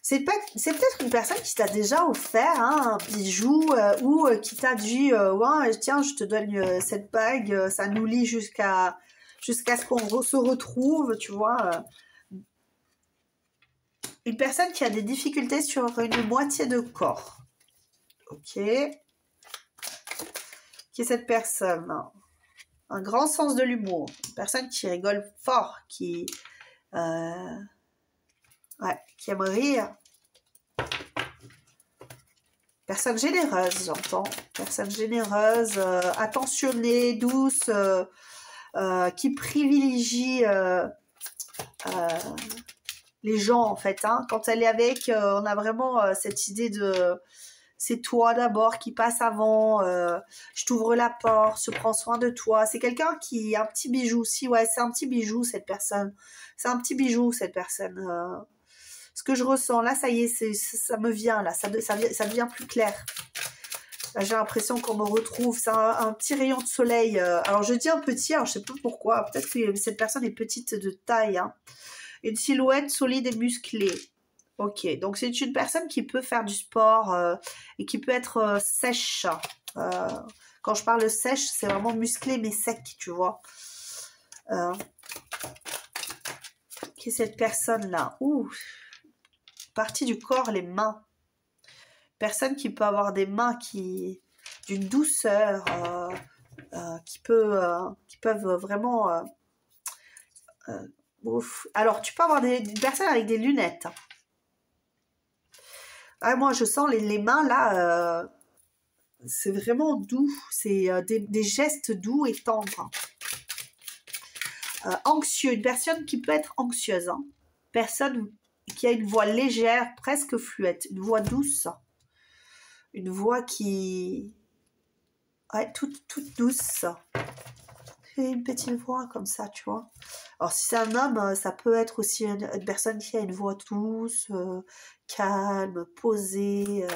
C'est peut-être une personne qui t'a déjà offert un bijou ou qui t'a dit ouais, tiens, je te donne cette bague, ça nous lie jusqu'à ce qu'on se retrouve, tu vois. Une personne qui a des difficultés sur une moitié de corps. Ok. Qui est cette personne? Un grand sens de l'humour. Une personne qui rigole fort, qui aime rire. Personne généreuse, j'entends. Personne généreuse, attentionnée, douce, qui privilégie les gens, en fait. Hein. Quand elle est avec, on a vraiment cette idée de... C'est toi d'abord qui passe avant, je t'ouvre la porte, se prend soin de toi. C'est quelqu'un qui a un petit bijou. Si, ouais, c'est un petit bijou, cette personne. C'est un petit bijou, cette personne. Ce que je ressens, là, ça y est, ça me vient, là. Ça devient plus clair. Là, j'ai l'impression qu'on me retrouve. C'est un petit rayon de soleil. Alors, je dis un petit, alors je sais pas pourquoi. Peut-être que cette personne est petite de taille. Hein. Une silhouette solide et musclée. Ok, donc c'est une personne qui peut faire du sport et qui peut être sèche. Quand je parle sèche, c'est vraiment musclé mais sec, tu vois. Qui est cette personne-là? Ouh, partie du corps, les mains. Personne qui peut avoir des mains d'une douceur, qui peuvent vraiment... ouf. Alors, tu peux avoir des personnes avec des lunettes. Ah, moi, je sens les mains, là, c'est vraiment doux. C'est des gestes doux et tendres. Anxieux, une personne qui peut être anxieuse. Hein. Personne qui a une voix légère, presque fluette. Une voix douce. Une voix qui... Ouais, toute douce. Et une petite voix comme ça, tu vois. Alors, si c'est un homme, ça peut être aussi une personne qui a une voix douce, calme, posée.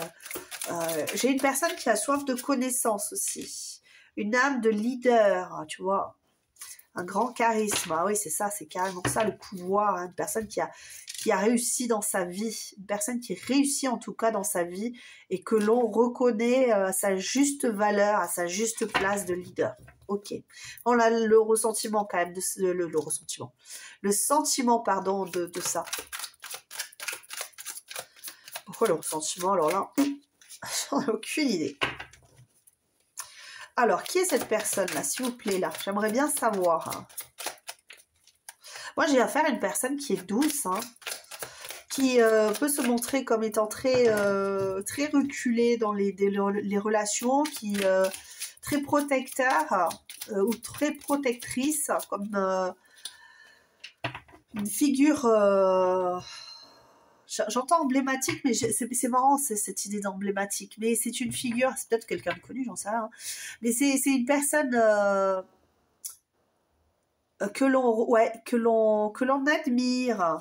J'ai une personne qui a soif de connaissance aussi. Une âme de leader, tu vois. Un grand charisme. Ah oui, c'est ça, c'est carrément ça, le pouvoir. Hein. Une personne qui a réussi dans sa vie. Une personne qui réussit en tout cas dans sa vie et que l'on reconnaît à sa juste valeur, à sa juste place de leader. Ok. On a le ressentiment quand même, le ressentiment. Le sentiment, pardon, de ça. Pourquoi le ressentiment? Alors là, j'en ai aucune idée. Alors, qui est cette personne-là, s'il vous plaît, là? J'aimerais bien savoir. Hein. Moi, j'ai affaire à une personne qui est douce, hein, qui peut se montrer comme étant très, très reculée dans les relations, qui très protecteur ou très protectrice, comme une figure... J'entends emblématique, mais c'est marrant cette idée d'emblématique. Mais c'est une figure, c'est peut-être quelqu'un de connu, j'en sais rien. Mais c'est une personne que l'on admire.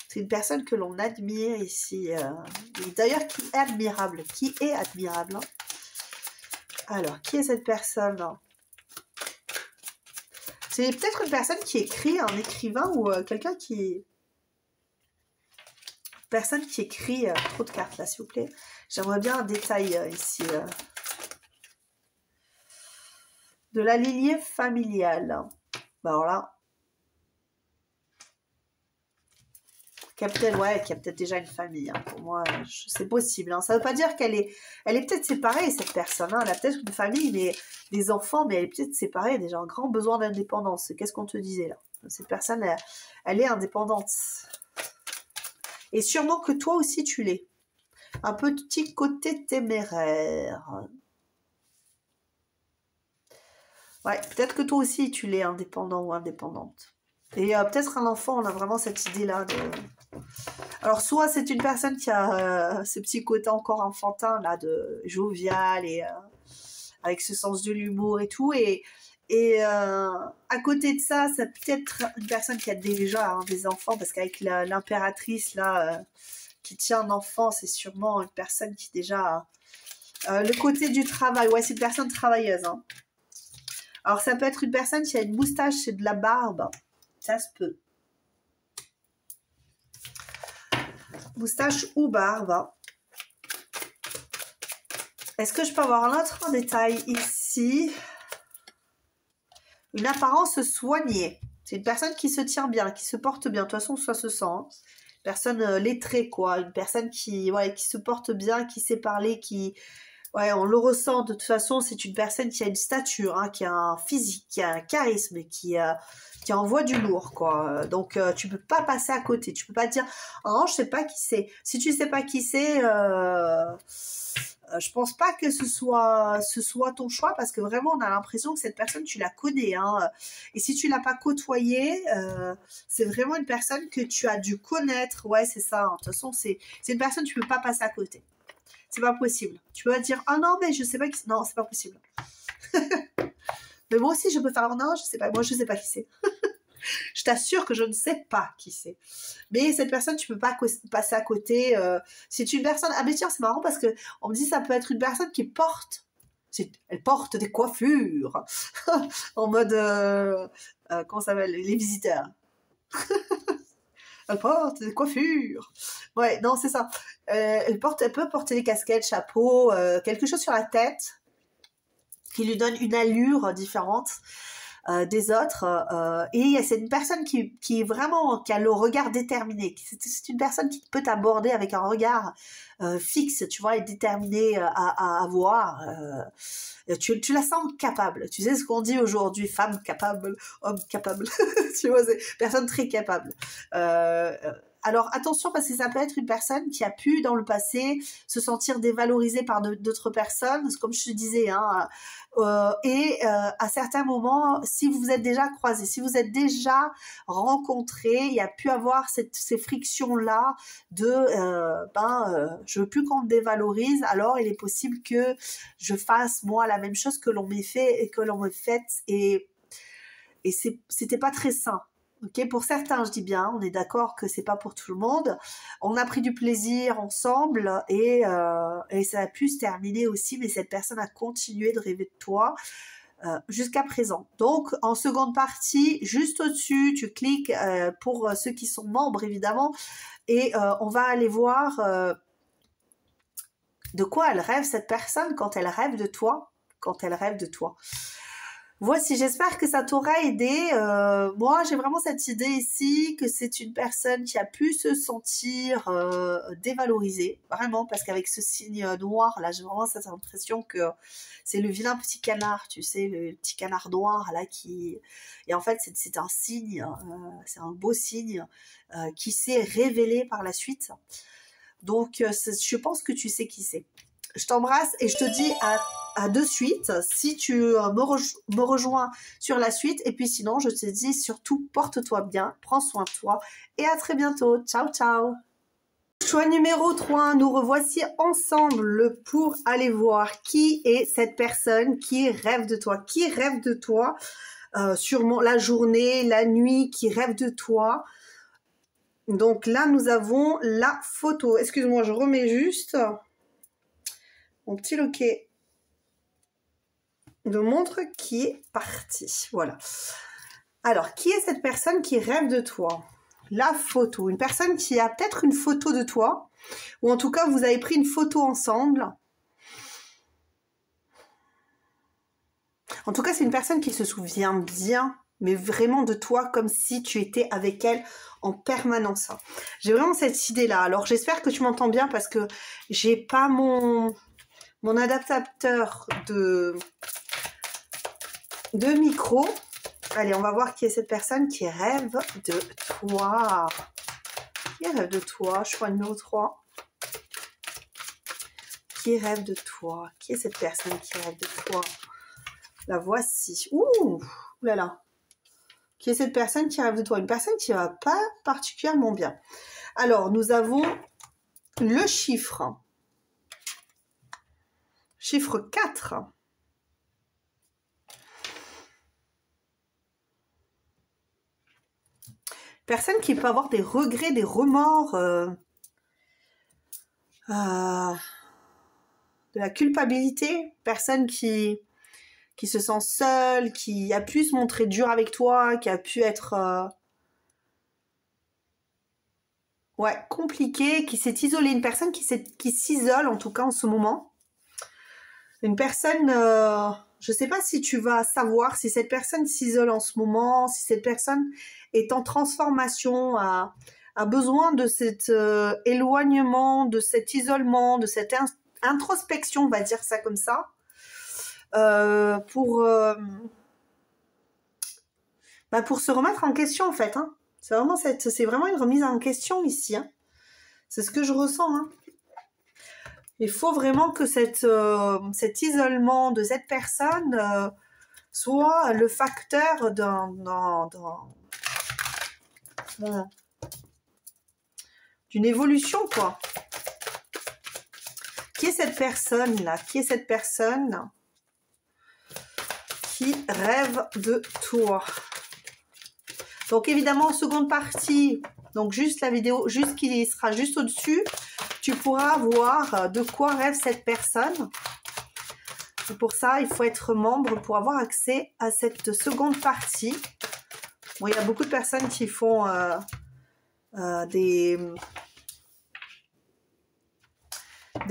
C'est une personne que l'on admire ici. D'ailleurs, qui est admirable. Qui est admirable. Hein. Alors, qui est cette personne? C'est peut-être une personne qui écrit, un écrivain ou quelqu'un qui... Personne qui écrit, trop de cartes là, s'il vous plaît. J'aimerais bien un détail ici. De la lignée familiale. Bah alors là. Qui a peut-être déjà une famille. Hein. Pour moi, c'est possible. Hein. Ça ne veut pas dire qu'elle est peut-être séparée, cette personne. Hein. Elle a peut-être une famille, mais des enfants, mais elle est peut-être séparée. Elle a déjà un grand besoin d'indépendance. Qu'est-ce qu'on te disait là? Cette personne, elle est indépendante. Et sûrement que toi aussi tu l'es. Un petit côté téméraire. Ouais, peut-être que toi aussi tu l'es indépendant ou indépendante. Et peut-être un enfant, on a vraiment cette idée-là de... Alors soit c'est une personne qui a ce petit côté encore enfantin, là, de jovial et avec ce sens de l'humour et tout. Et à côté de ça, c'est peut-être une personne qui a déjà des enfants, parce qu'avec l'impératrice là, qui tient un enfant, c'est sûrement une personne qui déjà... le côté du travail, ouais, c'est une personne travailleuse. Hein. Alors ça peut être une personne qui a une moustache et de la barbe, ça se peut. Moustache ou barbe. Est-ce que je peux avoir un autre détail ici? Une apparence soignée. C'est une personne qui se tient bien, qui se porte bien. De toute façon, ça se sent. Hein. Une personne lettrée, quoi. Une personne qui se porte bien, qui sait parler, qui... Ouais, on le ressent. De toute façon, c'est une personne qui a une stature, hein, qui a un physique, qui a un charisme, qui envoie du lourd, quoi. Donc, tu peux pas passer à côté. Tu peux pas dire, oh, je sais pas qui c'est. Si tu sais pas qui c'est... je pense pas que ce soit ton choix, parce que vraiment on a l'impression que cette personne tu la connais, hein. Et si tu l'as pas côtoyée, c'est vraiment une personne que tu as dû connaître. Ouais, c'est ça, hein. De toute façon c'est une personne que tu peux pas passer à côté, c'est pas possible. Tu peux pas dire ah non mais je sais pas qui... Non, c'est pas possible. Mais moi aussi je peux faire non, je sais pas, moi je sais pas qui c'est. Je t'assure que je ne sais pas qui c'est. Mais cette personne, tu peux pas passer à côté. C'est une personne... Ah mais tiens, c'est marrant parce que on me dit ça peut être une personne qui porte... Elle porte des coiffures. En mode... comment ça s'appelle? Les visiteurs. Elle porte des coiffures. Ouais, non, c'est ça. Elle peut porter des casquettes, chapeaux, quelque chose sur la tête qui lui donne une allure différente. Des autres, et c'est une personne qui est vraiment, qui a le regard déterminé, c'est une personne qui peut t'aborder avec un regard fixe, tu vois, et déterminé à voir, tu la sens capable, tu sais ce qu'on dit aujourd'hui, femme capable, homme capable, tu vois, c'est personne très capable. Alors attention, parce que ça peut être une personne qui a pu dans le passé se sentir dévalorisée par d'autres personnes, comme je te disais, hein, à certains moments, si vous vous êtes déjà croisés, si vous êtes déjà rencontrés, il y a pu avoir ces frictions-là de je veux plus qu'on me dévalorise, alors il est possible que je fasse moi la même chose que l'on m'ait fait et que l'on me fait, et c'était pas très sain. Okay, pour certains, je dis bien, on est d'accord que c'est pas pour tout le monde. On a pris du plaisir ensemble et ça a pu se terminer aussi, mais cette personne a continué de rêver de toi jusqu'à présent. Donc, en seconde partie, juste au-dessus, tu cliques pour ceux qui sont membres, évidemment, et on va aller voir de quoi elle rêve, cette personne, quand elle rêve de toi, Voici, j'espère que ça t'aura aidé. Moi, j'ai vraiment cette idée ici que c'est une personne qui a pu se sentir dévalorisée, vraiment, parce qu'avec ce signe noir, là, j'ai vraiment cette impression que c'est le vilain petit canard, tu sais, le petit canard noir, là, qui... Et en fait, c'est un signe, c'est un beau signe qui s'est révélé par la suite. Donc, je pense que tu sais qui c'est. Je t'embrasse et je te dis à de suite si tu me rejoins sur la suite. Et puis sinon, je te dis surtout, porte-toi bien, prends soin de toi et à très bientôt. Ciao, ciao. Choix numéro 3, nous revoici ensemble pour aller voir qui est cette personne qui rêve de toi. Qui rêve de toi, sûrement la journée, la nuit, qui rêve de toi. Donc là, nous avons la photo. Excuse-moi, je remets juste... mon petit loquet de montre qui est parti. Voilà. Alors, qui est cette personne qui rêve de toi? La photo. Une personne qui a peut-être une photo de toi, ou en tout cas, vous avez pris une photo ensemble. En tout cas, c'est une personne qui se souvient bien, mais vraiment de toi, comme si tu étais avec elle en permanence. J'ai vraiment cette idée-là. Alors, j'espère que tu m'entends bien parce que j'ai pas mon adaptateur de micro. Allez, on va voir qui est cette personne qui rêve de toi. Qui rêve de toi? Choix numéro 3. Qui rêve de toi? Qui est cette personne qui rêve de toi? La voici. Ouh là là. Qui est cette personne qui rêve de toi? Une personne qui va pas particulièrement bien. Alors, nous avons le chiffre. Chiffre 4. Personne qui peut avoir des regrets, des remords, de la culpabilité. Personne qui se sent seule, qui a pu se montrer dur avec toi, qui a pu être compliqué, qui s'est isolée. Une personne qui s'isole en tout cas en ce moment. Une personne, je ne sais pas si tu vas savoir si cette personne s'isole en ce moment, si cette personne est en transformation, a besoin de cet éloignement, de cet isolement, de cette introspection, on va dire ça comme ça, pour se remettre en question en fait. Hein. C'est vraiment une remise en question ici. Hein. C'est ce que je ressens. Hein. Il faut vraiment que cet isolement de cette personne soit le facteur d'une évolution, quoi. Qui est cette personne-là? Qui est cette personne qui rêve de toi? Donc, évidemment, en seconde partie, donc juste la vidéo, juste qui sera juste au-dessus, tu pourras voir de quoi rêve cette personne. Et pour ça, il faut être membre pour avoir accès à cette seconde partie. Bon, il y a beaucoup de personnes qui font des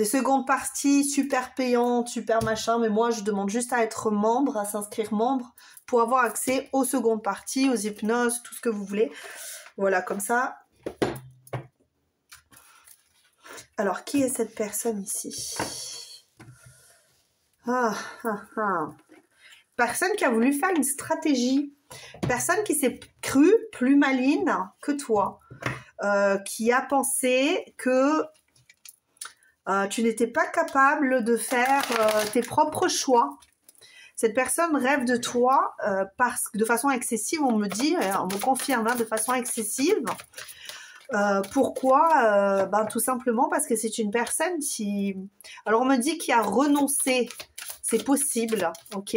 secondes parties super payantes, super machin, mais moi, je demande juste à être membre, à s'inscrire membre pour avoir accès aux secondes parties, aux hypnoses, tout ce que vous voulez. Voilà, comme ça. Alors, qui est cette personne ici? Personne qui a voulu faire une stratégie. Personne qui s'est crue plus maligne que toi. Qui a pensé que tu n'étais pas capable de faire tes propres choix. Cette personne rêve de toi de façon excessive, on me dit, on me confirme, hein, de façon excessive. Pourquoi? Tout simplement parce que c'est une personne qui... Alors, on me dit qu'il a renoncé, c'est possible, ok,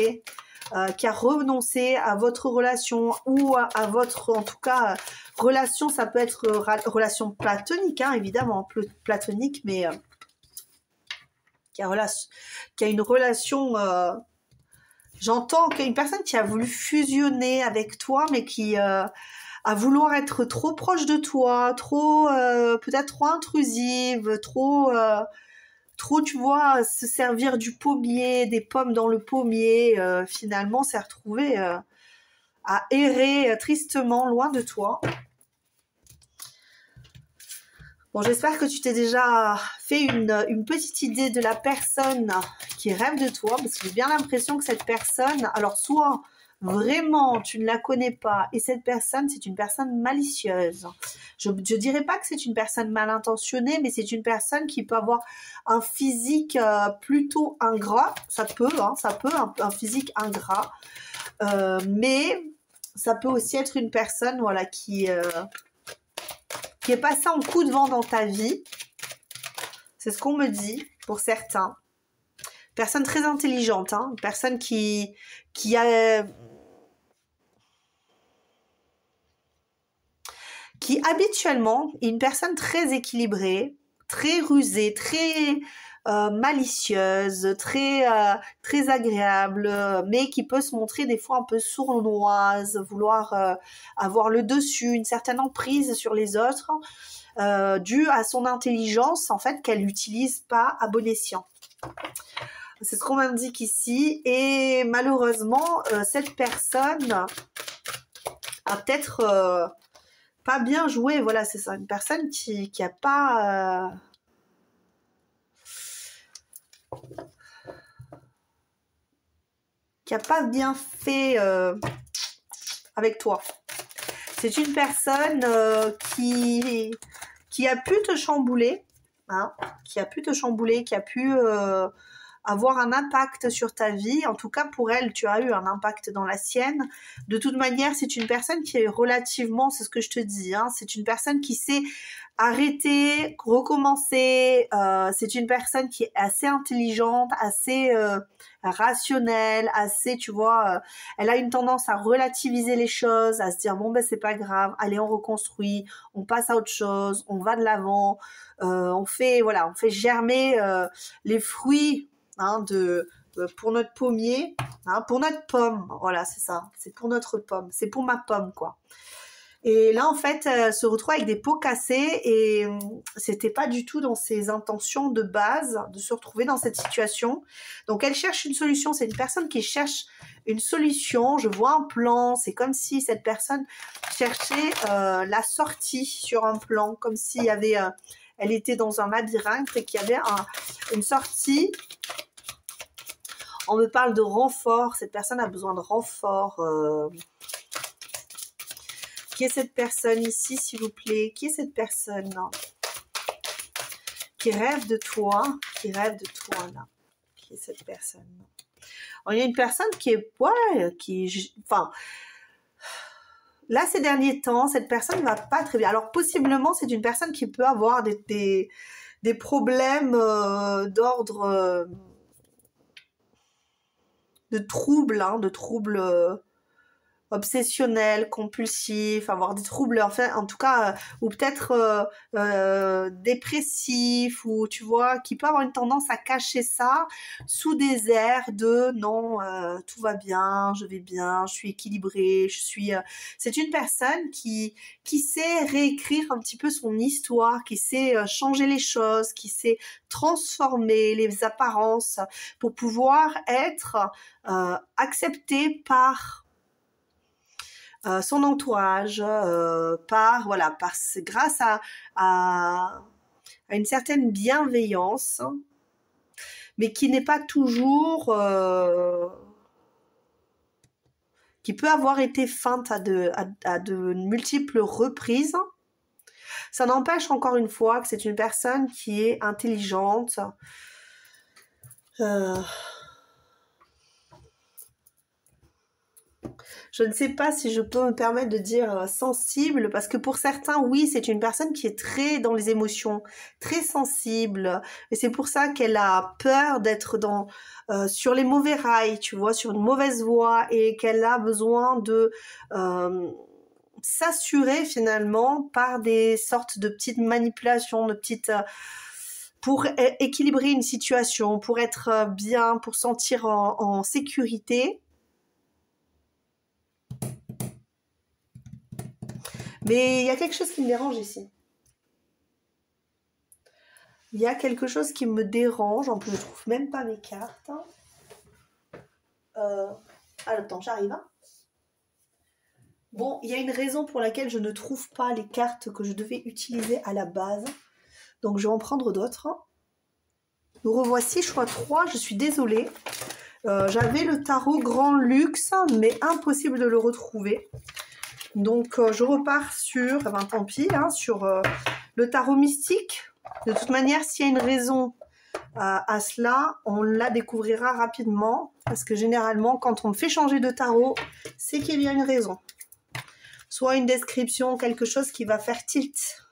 qui a renoncé à votre relation ou à votre, en tout cas, relation, ça peut être relation platonique, hein, évidemment, platonique, mais qui a une relation... J'entends qu'il y a une personne qui a voulu fusionner avec toi, mais qui... à vouloir être trop proche de toi, trop peut-être trop intrusive, trop trop, tu vois, se servir du pommier, des pommes dans le pommier, finalement s'est retrouvé à errer tristement loin de toi. Bon, j'espère que tu t'es déjà fait une petite idée de la personne qui rêve de toi, parce que j'ai bien l'impression que cette personne, alors soit vraiment tu ne la connais pas, et cette personne, c'est une personne malicieuse. Je dirais pas que c'est une personne mal intentionnée, mais c'est une personne qui peut avoir un physique plutôt ingrat, ça peut, un physique ingrat, mais ça peut aussi être une personne, voilà, qui est passé en coup de vent dans ta vie. C'est ce qu'on me dit pour certains. Personne très intelligente, hein, personne qui habituellement est une personne très équilibrée, très rusée, très malicieuse, très agréable, mais qui peut se montrer des fois un peu sournoise, vouloir avoir le dessus, une certaine emprise sur les autres, due à son intelligence, en fait, qu'elle n'utilise pas à bon escient. C'est ce qu'on m'indique ici. Et malheureusement, cette personne a peut-être pas bien joué. Voilà, c'est ça. Une personne qui a pas... qui a pas bien fait avec toi. C'est une personne qui a pu te chambouler, hein, qui a pu avoir un impact sur ta vie. En tout cas, pour elle, tu as eu un impact dans la sienne. De toute manière, c'est une personne qui est relativement, c'est ce que je te dis, hein, c'est une personne qui sait arrêter, recommencer. C'est une personne qui est assez intelligente, assez rationnelle, assez, tu vois, elle a une tendance à relativiser les choses, à se dire bon ben c'est pas grave, allez on reconstruit, on passe à autre chose, on va de l'avant, on fait germer les fruits, hein, pour notre pommier, hein, pour notre pomme, voilà, c'est ça, c'est pour notre pomme, c'est pour ma pomme, quoi. Et là, en fait, elle se retrouve avec des pots cassés et c'était pas du tout dans ses intentions de base de se retrouver dans cette situation. Donc, elle cherche une solution. C'est une personne qui cherche une solution. Je vois un plan. C'est comme si cette personne cherchait la sortie sur un plan, comme s'il y avait... elle était dans un labyrinthe et qu'il y avait une sortie. On me parle de renfort. Cette personne a besoin de renfort. Qui est cette personne ici, s'il vous plaît? Qui est cette personne là qui rêve de toi? Qui rêve de toi là? Qui est cette personne? Alors, il y a une personne qui est... Ouais, enfin... Là, ces derniers temps, cette personne ne va pas très bien. Alors, possiblement, c'est une personne qui peut avoir des problèmes d'ordre... de troubles, hein, de troubles... obsessionnel, compulsif, avoir des troubles, enfin, en tout cas, ou peut-être dépressif, ou tu vois, qui peut avoir une tendance à cacher ça sous des airs de non, tout va bien, je vais bien, je suis équilibrée, c'est une personne qui sait réécrire un petit peu son histoire, qui sait changer les choses, qui sait transformer les apparences pour pouvoir être acceptée par son entourage, grâce à une certaine bienveillance, mais qui n'est pas toujours, qui peut avoir été feinte à de multiples reprises. Ça n'empêche encore une fois que c'est une personne qui est intelligente, je ne sais pas si je peux me permettre de dire sensible, parce que pour certains, oui, c'est une personne qui est très dans les émotions, très sensible, et c'est pour ça qu'elle a peur d'être sur les mauvais rails, tu vois, sur une mauvaise voie, et qu'elle a besoin de s'assurer finalement par des sortes de petites manipulations, de petites... pour équilibrer une situation, pour être bien, pour sentir en sécurité. Mais il y a quelque chose qui me dérange ici. Il y a quelque chose qui me dérange. En plus, je trouve même pas mes cartes. Attends, j'arrive. Hein. Bon, il y a une raison pour laquelle je ne trouve pas les cartes que je devais utiliser à la base. Donc, je vais en prendre d'autres. Nous revoici, choix 3. Je suis désolée. J'avais le tarot Grand Luxe, mais impossible de le retrouver. Donc, je repars sur, ben, tant pis, hein, sur le tarot mystique. De toute manière, s'il y a une raison à cela, on la découvrira rapidement. Parce que généralement, quand on me fait changer de tarot, c'est qu'il y a une raison. Soit une description, quelque chose qui va faire tilt.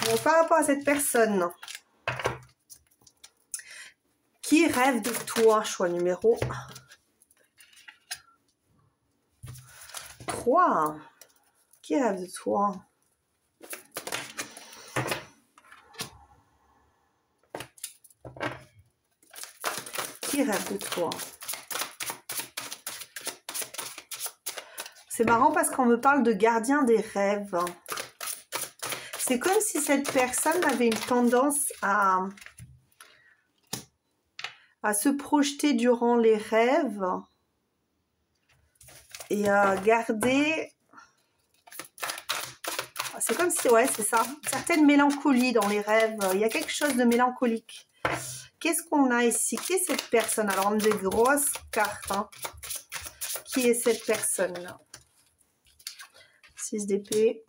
Bon, par rapport à cette personne qui rêve de toi, choix numéro 3. Qui rêve de toi? Qui rêve de toi? C'est marrant parce qu'on me parle de gardien des rêves. C'est comme si cette personne avait une tendance à se projeter durant les rêves et à garder... C'est comme si, ouais, c'est ça, une certaine mélancolie dans les rêves. Il y a quelque chose de mélancolique. Qu'est-ce qu'on a ici? Qui est cette personne? Alors, on a des grosses cartes. Hein. Qui est cette personne-là? 6 d'épée.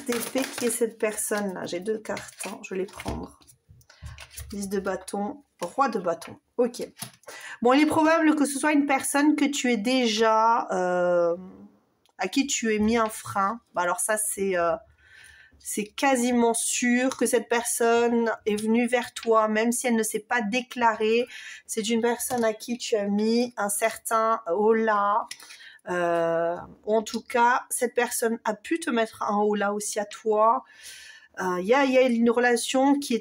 D'épée, qui est cette personne là? J'ai 2 cartes, hein, je vais les prendre. 10 de bâton, roi de bâton. Ok. Bon, il est probable que ce soit une personne que tu es déjà, à qui tu es mis un frein. Alors ça, c'est quasiment sûr que cette personne est venue vers toi, même si elle ne s'est pas déclarée. C'est une personne à qui tu as mis un certain holà. Ou en tout cas, cette personne a pu te mettre un holà aussi à toi. Il y a une relation qui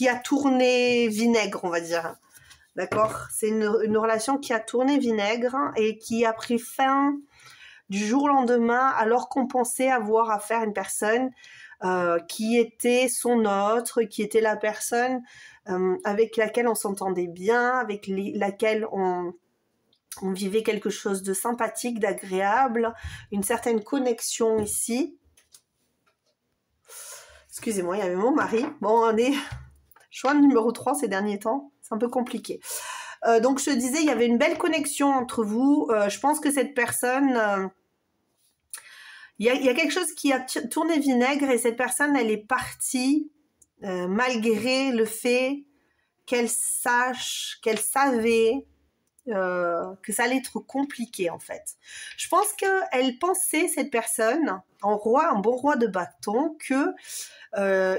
a tourné vinaigre, on va dire. D'accord? C'est une relation qui a tourné vinaigre et qui a pris fin du jour au lendemain, alors qu'on pensait avoir affaire à une personne qui était son autre, qui était la personne avec laquelle on s'entendait bien, avec laquelle on vivait quelque chose de sympathique, d'agréable, une certaine connexion ici. Excusez-moi, il y avait mon mari. Bon, on est choix numéro 3 ces derniers temps. C'est un peu compliqué. Donc, je te disais, il y avait une belle connexion entre vous. Je pense que cette personne... Il y a quelque chose qui a tourné vinaigre et cette personne, elle est partie malgré le fait qu'elle savait que ça allait être compliqué en fait. Je pense qu'elle pensait, cette personne, un bon roi de bâton, que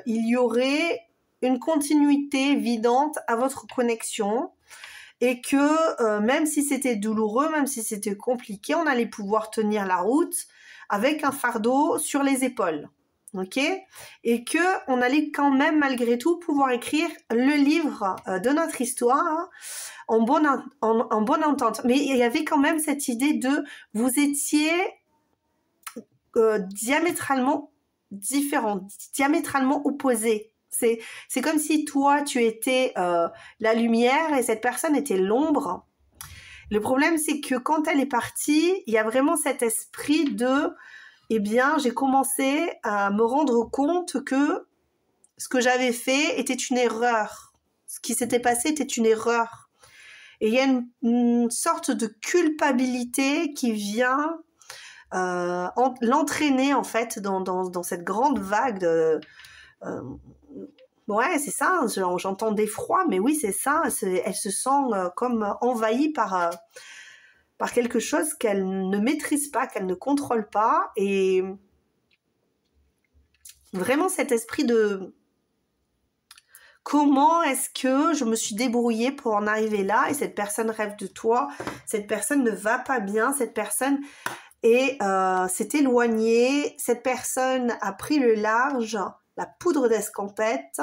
il y aurait une continuité évidente à votre connexion et que même si c'était douloureux, même si c'était compliqué, on allait pouvoir tenir la route avec un fardeau sur les épaules. Ok, et que on allait quand même malgré tout pouvoir écrire le livre de notre histoire en bonne entente. Mais il y avait quand même cette idée de vous étiez diamétralement différents, diamétralement opposés. C'est comme si toi tu étais la lumière et cette personne était l'ombre. Le problème c'est que quand elle est partie, il y a vraiment cet esprit de eh bien, j'ai commencé à me rendre compte que ce que j'avais fait était une erreur. Ce qui s'était passé était une erreur. Et il y a une sorte de culpabilité qui vient l'entraîner, en fait, dans cette grande vague de... ouais, c'est ça, j'entends d'effroi, mais oui, c'est ça. Elle se sent comme envahie par quelque chose qu'elle ne maîtrise pas, qu'elle ne contrôle pas. Et vraiment cet esprit de comment est-ce que je me suis débrouillée pour en arriver là, et cette personne rêve de toi, cette personne ne va pas bien, cette personne s'est éloignée, cette personne a pris le large, la poudre d'escampette,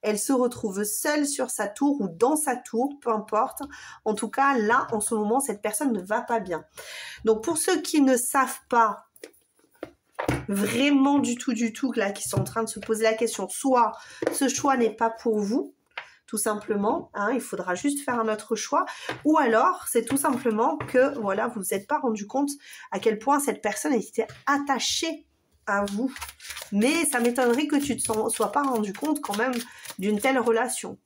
elle se retrouve seule sur sa tour ou dans sa tour, peu importe. En tout cas, là, en ce moment, cette personne ne va pas bien. Donc, pour ceux qui ne savent pas vraiment du tout, là, qui sont en train de se poser la question, soit ce choix n'est pas pour vous, tout simplement, hein, il faudra juste faire un autre choix, ou alors c'est tout simplement que voilà, vous vous êtes pas rendu compte à quel point cette personne était attachée à vous, mais ça m'étonnerait que tu ne te sois pas rendu compte quand même d'une telle relation,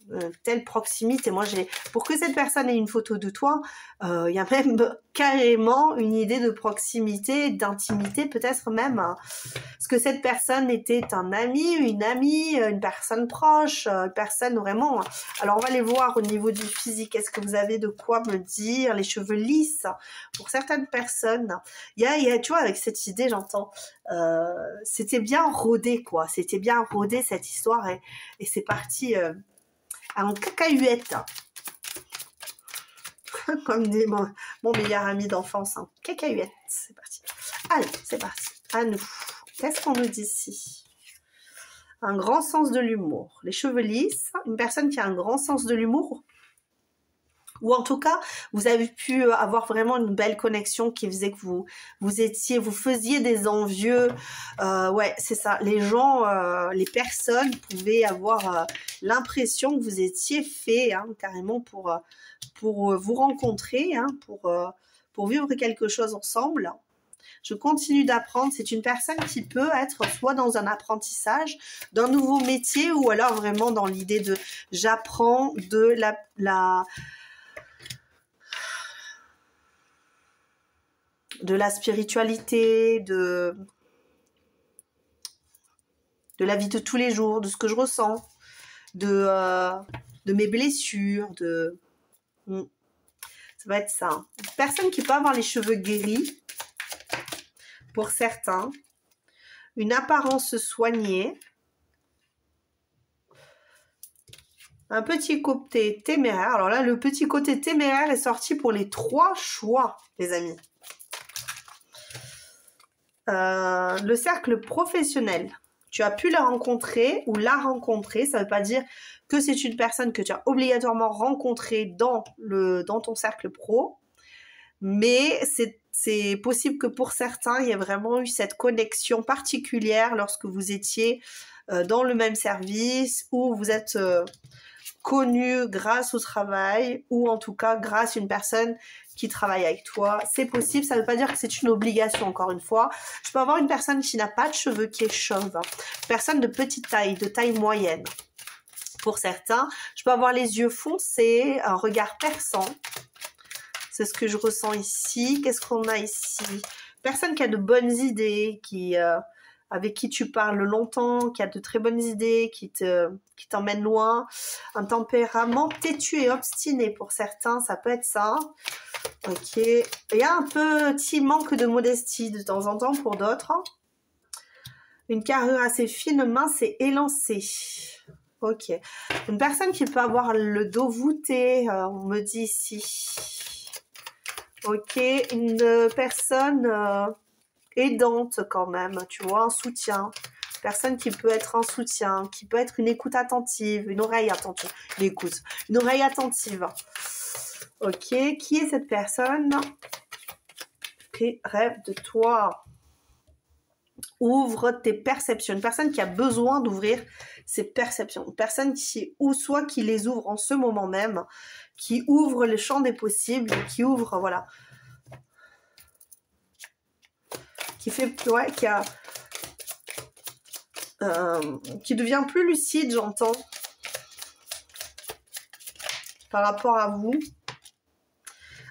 telle proximité. Moi, pour que cette personne ait une photo de toi, il y a même carrément une idée de proximité, d'intimité, peut-être même, parce que cette personne était un ami, une amie, une personne proche, une personne vraiment. Alors, on va les voir au niveau du physique. Est-ce que vous avez de quoi me dire? Les cheveux lisses, pour certaines personnes. Il y a, tu vois, avec cette idée, j'entends, c'était bien rodé, quoi. C'était bien rodé, cette histoire, et c'est parti en cacahuète. Comme dit mon meilleur ami d'enfance, hein. Cacahuète, c'est parti. Allez, c'est parti. À nous. Qu'est-ce qu'on nous dit ici? Un grand sens de l'humour. Les cheveux lisses, une personne qui a un grand sens de l'humour, ou en tout cas, vous avez pu avoir vraiment une belle connexion qui faisait que vous faisiez des envieux. Ouais, c'est ça. Les gens, les personnes pouvaient avoir l'impression que vous étiez fait, hein, carrément pour vous rencontrer, hein, pour vivre quelque chose ensemble. Je continue d'apprendre. C'est une personne qui peut être soit dans un apprentissage d'un nouveau métier, ou alors vraiment dans l'idée de j'apprends de la spiritualité, de la vie de tous les jours, de ce que je ressens, de mes blessures, ça va être ça. Une personne qui peut avoir les cheveux gris, pour certains, une apparence soignée, un petit côté téméraire. Alors là, le petit côté téméraire est sorti pour les 3 choix, les amis. Le cercle professionnel, tu as pu la rencontrer ou la rencontrer, ça ne veut pas dire que c'est une personne que tu as obligatoirement rencontrée dans ton cercle pro, mais c'est possible que pour certains, il y ait vraiment eu cette connexion particulière lorsque vous étiez dans le même service, ou vous êtes connu grâce au travail, ou en tout cas grâce à une personne qui travaille avec toi. C'est possible, ça ne veut pas dire que c'est une obligation, encore une fois. Je peux avoir une personne qui n'a pas de cheveux, qui est chauve, personne de petite taille, de taille moyenne. Pour certains, je peux avoir les yeux foncés, un regard perçant. C'est ce que je ressens ici. Qu'est-ce qu'on a ici? Personne qui a de bonnes idées, avec qui tu parles longtemps, qui a de très bonnes idées, qui t'emmène loin. Un tempérament têtu et obstiné pour certains, ça peut être ça. Ok. Il y a un petit manque de modestie de temps en temps pour d'autres. Une carrure assez fine, mince et élancée. Ok. Une personne qui peut avoir le dos voûté, on me dit ici. Ok. Une personne aidante quand même, tu vois, un soutien. Personne qui peut être un soutien, qui peut être une écoute attentive, une oreille attentive. Une oreille attentive. Ok, qui est cette personne qui rêve de toi? Ouvre tes perceptions. Une personne qui a besoin d'ouvrir ses perceptions. Une personne ou soit qui les ouvre en ce moment même, qui ouvre le champ des possibles, qui ouvre, voilà. Qui devient plus lucide, j'entends, par rapport à vous.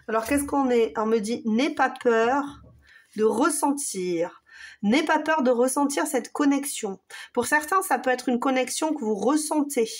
Alors, qu'est-ce qu'on est? On me dit, n'aie pas peur de ressentir. N'aie pas peur de ressentir cette connexion. Pour certains, ça peut être une connexion que vous ressentez.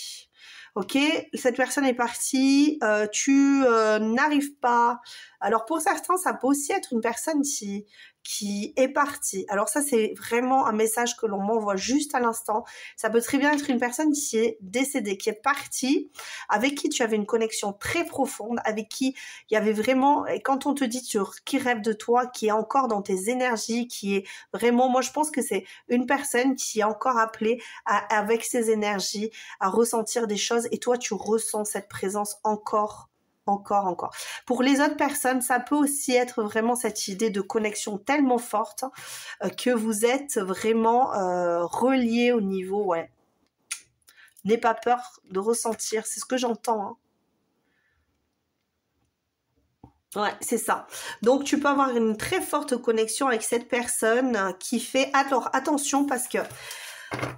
Ok, cette personne est partie, tu n'arrives pas. Alors, pour certains, ça peut aussi être une personne qui qui est partie. Alors ça, c'est vraiment un message que l'on m'envoie juste à l'instant. Ça peut très bien être une personne qui est décédée, qui est partie, avec qui tu avais une connexion très profonde, avec qui il y avait vraiment, et quand on te dit qui rêve de toi, qui est encore dans tes énergies, qui est vraiment, moi je pense que c'est une personne qui est encore appelée avec ses énergies à ressentir des choses, et toi tu ressens cette présence encore. Pour les autres personnes, ça peut aussi être vraiment cette idée de connexion tellement forte que vous êtes vraiment reliés au niveau, ouais. N'aie pas peur de ressentir, c'est ce que j'entends, hein. Ouais, c'est ça. Donc, tu peux avoir une très forte connexion avec cette personne qui fait... Alors, attention, parce que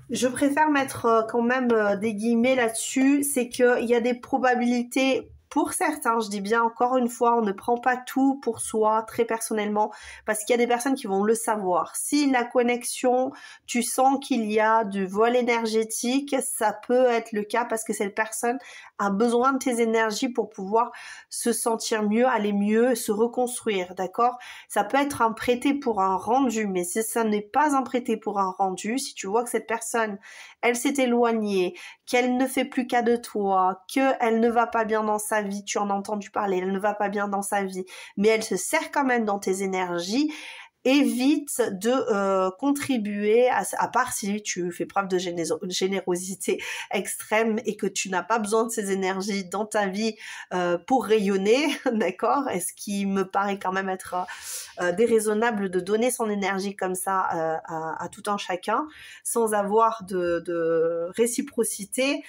je préfère mettre quand même des guillemets là-dessus. C'est qu'il y a des probabilités... Pour certains, je dis bien encore une fois, on ne prend pas tout pour soi très personnellement parce qu'il y a des personnes qui vont le savoir. Si la connexion, tu sens qu'il y a du vol énergétique, ça peut être le cas parce que cette personne a besoin de tes énergies pour pouvoir se sentir mieux, aller mieux, se reconstruire, d'accord? Ça peut être un prêté pour un rendu, mais si ça n'est pas un prêté pour un rendu, si tu vois que cette personne, elle s'est éloignée, qu'elle ne fait plus cas de toi, qu'elle ne va pas bien dans sa vie, tu en as entendu parler, elle ne va pas bien dans sa vie, mais elle se sert quand même dans tes énergies, évite de contribuer, à part si tu fais preuve de générosité extrême et que tu n'as pas besoin de ces énergies dans ta vie pour rayonner, d'accord? Et ce qui me paraît quand même être déraisonnable de donner son énergie comme ça à tout un chacun, sans avoir de réciprocité.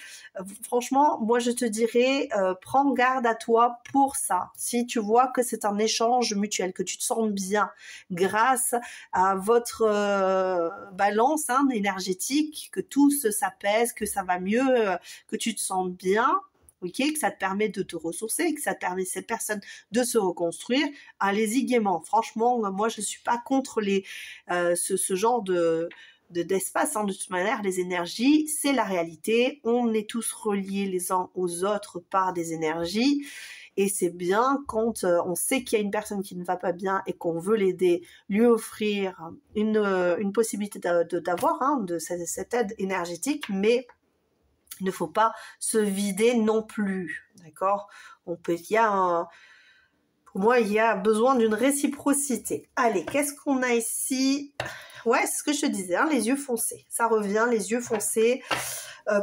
Franchement, moi je te dirais, prends garde à toi pour ça. Si tu vois que c'est un échange mutuel, que tu te sens bien, grâce à votre balance énergétique, que tout s'apaise, que ça va mieux, que tu te sens bien, ok, que ça te permet de te ressourcer, que ça te permet cette personne de se reconstruire, allez-y gaiement. Franchement, moi je suis pas contre ce genre d'espace, de toute manière. Les énergies, c'est la réalité, on est tous reliés les uns aux autres par des énergies. Et c'est bien quand on sait qu'il y a une personne qui ne va pas bien et qu'on veut l'aider, lui offrir une possibilité d'avoir de cette aide énergétique, mais il ne faut pas se vider non plus, d'accord? Pour moi, il y a besoin d'une réciprocité. Allez, qu'est-ce qu'on a ici? Ouais, c'est ce que je te disais, les yeux foncés. Ça revient, les yeux foncés.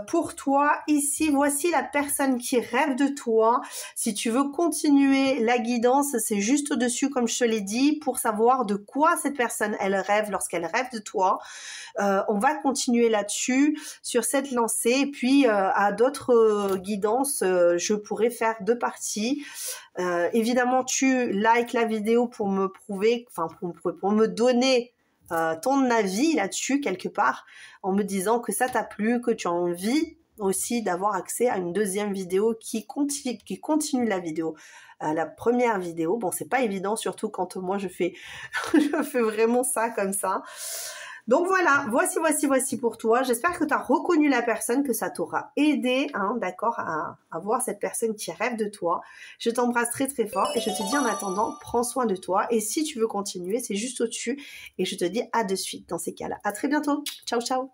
Pour toi, ici, voici la personne qui rêve de toi. Si tu veux continuer la guidance, c'est juste au-dessus, comme je te l'ai dit, pour savoir de quoi cette personne, elle rêve lorsqu'elle rêve de toi. On va continuer là-dessus, sur cette lancée. Et puis, à d'autres guidances, je pourrais faire 2 parties. Évidemment, tu likes la vidéo pour me prouver, pour me donner ton avis là-dessus quelque part, en me disant que ça t'a plu, que tu as envie aussi d'avoir accès à une deuxième vidéo qui continue la vidéo. La première vidéo, bon, c'est pas évident, surtout quand moi je fais vraiment ça comme ça. Donc voilà, voici pour toi. J'espère que tu as reconnu la personne, que ça t'aura aidé, d'accord, à voir cette personne qui rêve de toi. Je t'embrasse très très fort et je te dis en attendant, prends soin de toi. Et si tu veux continuer, c'est juste au-dessus. Et je te dis à de suite dans ces cas-là. À très bientôt. Ciao, ciao.